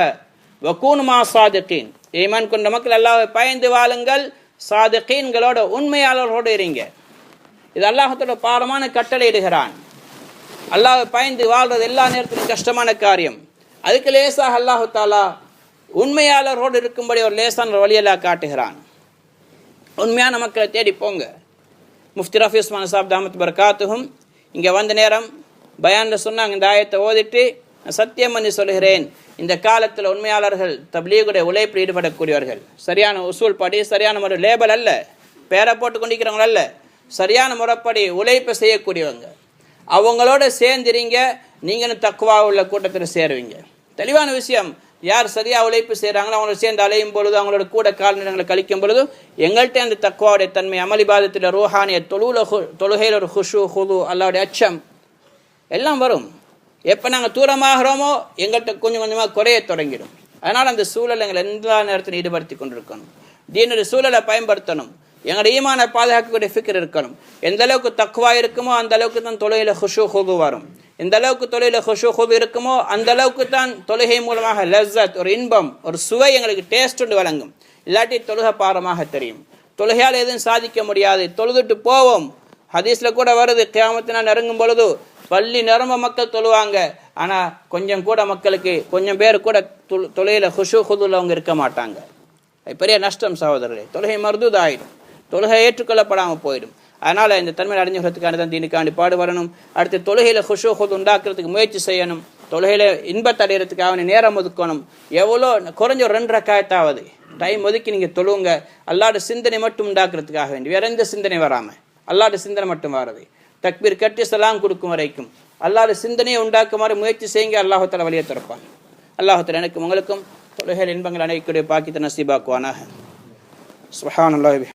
வகூனு மா ஸாதிகீன், ஈமான் கொண்ட மக்கள் அல்லாஹ்வை பயந்து வாழுங்கள், சாதிகீன்களோட உண்மையாளர்களோடு இருங்க. இது அல்லாஹ்வோட பாரமான கட்டளை இடுகிறான். அல்லாஹ்வை பயந்து வாழ்றது எல்லா நேரத்திலும் கஷ்டமான காரியம். அதுக்கு லேசாக அல்லாஹ் தஆலா உண்மையாளர்களோடு இருக்கும்படி ஒரு லேசான வழியெல்லாம் காட்டுகிறான். உண்மையான மக்களை தேடி போங்க. முஃப்தி ரஃபி உஸ்மான் சாப் தாமத் பரகாத்துஹும் இங்கே வந்த நேரம் பயானில் சொன்னாங்க, இந்த ஆயத்தை ஓதிட்டு நான் சத்தியம் பண்ணி சொல்கிறேன், இந்த காலத்தில் உண்மையாளர்கள் தப்லீகுடைய உழைப்பில் ஈடுபடக்கூடியவர்கள், சரியான உசூல் படி, சரியான முறை லேபல் அல்ல, பேரை போட்டு கொண்டிருக்கிறவங்க அல்ல, சரியான முறைப்படி உழைப்பை செய்யக்கூடியவங்க, அவங்களோட சேர்ந்துறீங்க, நீங்களும் தக்குவா உள்ள கூட்டத்தில் சேருவீங்க. தெளிவான விஷயம். யார் சரியாக உழைப்பு செய்கிறாங்களோ அவங்களோட சேர்ந்து அலையும் பொழுது, அவங்களோட கூட கால்நடங்களை கழிக்கும் பொழுது எங்கள்கிட்ட அந்த தக்குவாவுடைய தன்மை, அமளிபாதத்தில் ரூஹானிய தொழுகையில் ஒரு ஹுஷு ஹுது, அல்லாவுடைய அச்சம் எல்லாம் வரும். எப்போ நாங்கள் தூரமாகிறோமோ எங்கள்கிட்ட கொஞ்சம் கொஞ்சமாக குறைய தொடங்கிடும். அதனால் அந்த சூழலை எங்களை எல்லா நேரத்திலும் ஈடுபடுத்தி கொண்டிருக்கணும். தீனுடைய சூழலை பயன்படுத்தணும். எங்களுடைய ஈமானை பாதுகாக்கக்கூடிய ஃபிக்ர் இருக்கணும். எந்த அளவுக்கு தக்குவா இருக்குமோ அந்த அளவுக்கு தான் தொழுகையில் ஹுஷு ஹுது வரும். எந்த அளவுக்கு தொழுகையில் ஹுஷு ஹுது இருக்குமோ அந்த அளவுக்கு தான் தொழுகை மூலமாக லஸ்ஸத், ஒரு இன்பம், ஒரு சுவை எங்களுக்கு டேஸ்ட் ஒன்று வழங்கும். இல்லாட்டி தொழுகை பாரமாக தெரியும். தொழுகையால் எதுவும் சாதிக்க முடியாது. தொழுதுட்டு போவோம். ஹதீஸில் கூட வருது, கியாமத்தினால் நெருங்கும் பொழுது பள்ளி நிரம்ப மக்கள் தொழுவாங்க, ஆனால் கொஞ்சம் கூட மக்களுக்கு, கொஞ்சம் பேர் கூட தொழுகையில் ஹுஷு ஹுதுல அவங்க இருக்க மாட்டாங்க. அது பெரிய நஷ்டம் சகோதரர்களே. தொழுகை மர்தூத் ஆகிடும், தொழுகை ஏற்றுக்கொள்ளப்படாமல் போயிடும். அதனால் இந்த தன்மையை அடைஞ்சுக்கிறதுக்கான தான் தீனுக்காண்டி பாடுபடணும். அடுத்து தொழுகையில் ஹுஷு ஹுது உண்டாக்குறதுக்கு முயற்சி செய்யணும். தொழுகையில் இன்பத்தை அடைகிறதுக்காக நேரம் ஒதுக்கணும். எவ்வளோ குறைஞ்ச ஒரு 2 ரக்காயத்தாவது டைம் ஒதுக்கி நீங்கள் தொழுவுங்க. அல்லாட சிந்தனை மட்டும் உண்டாக்குறதுக்காக வேண்டி, வேற எந்த சிந்தனை வராமல் அல்லாட சிந்தனை மட்டும் வர்றது. தக்பீர் கட்டி சலாம் கொடுக்கும் வரைக்கும் அல்லாஹ் சிந்தனையை உண்டாக்குமாறு முயற்சி செய்யுங்க. அல்லாஹ் தஆலா வழியை திறப்பான். அல்லாஹ் தஆலா எனக்கும் உங்களுக்கும் தொழுகையில் இன்பங்கள் அனைக்கூடிய பாக்கியத்தை நசீபாக்குவானாக. சுப்ஹானல்லாஹி.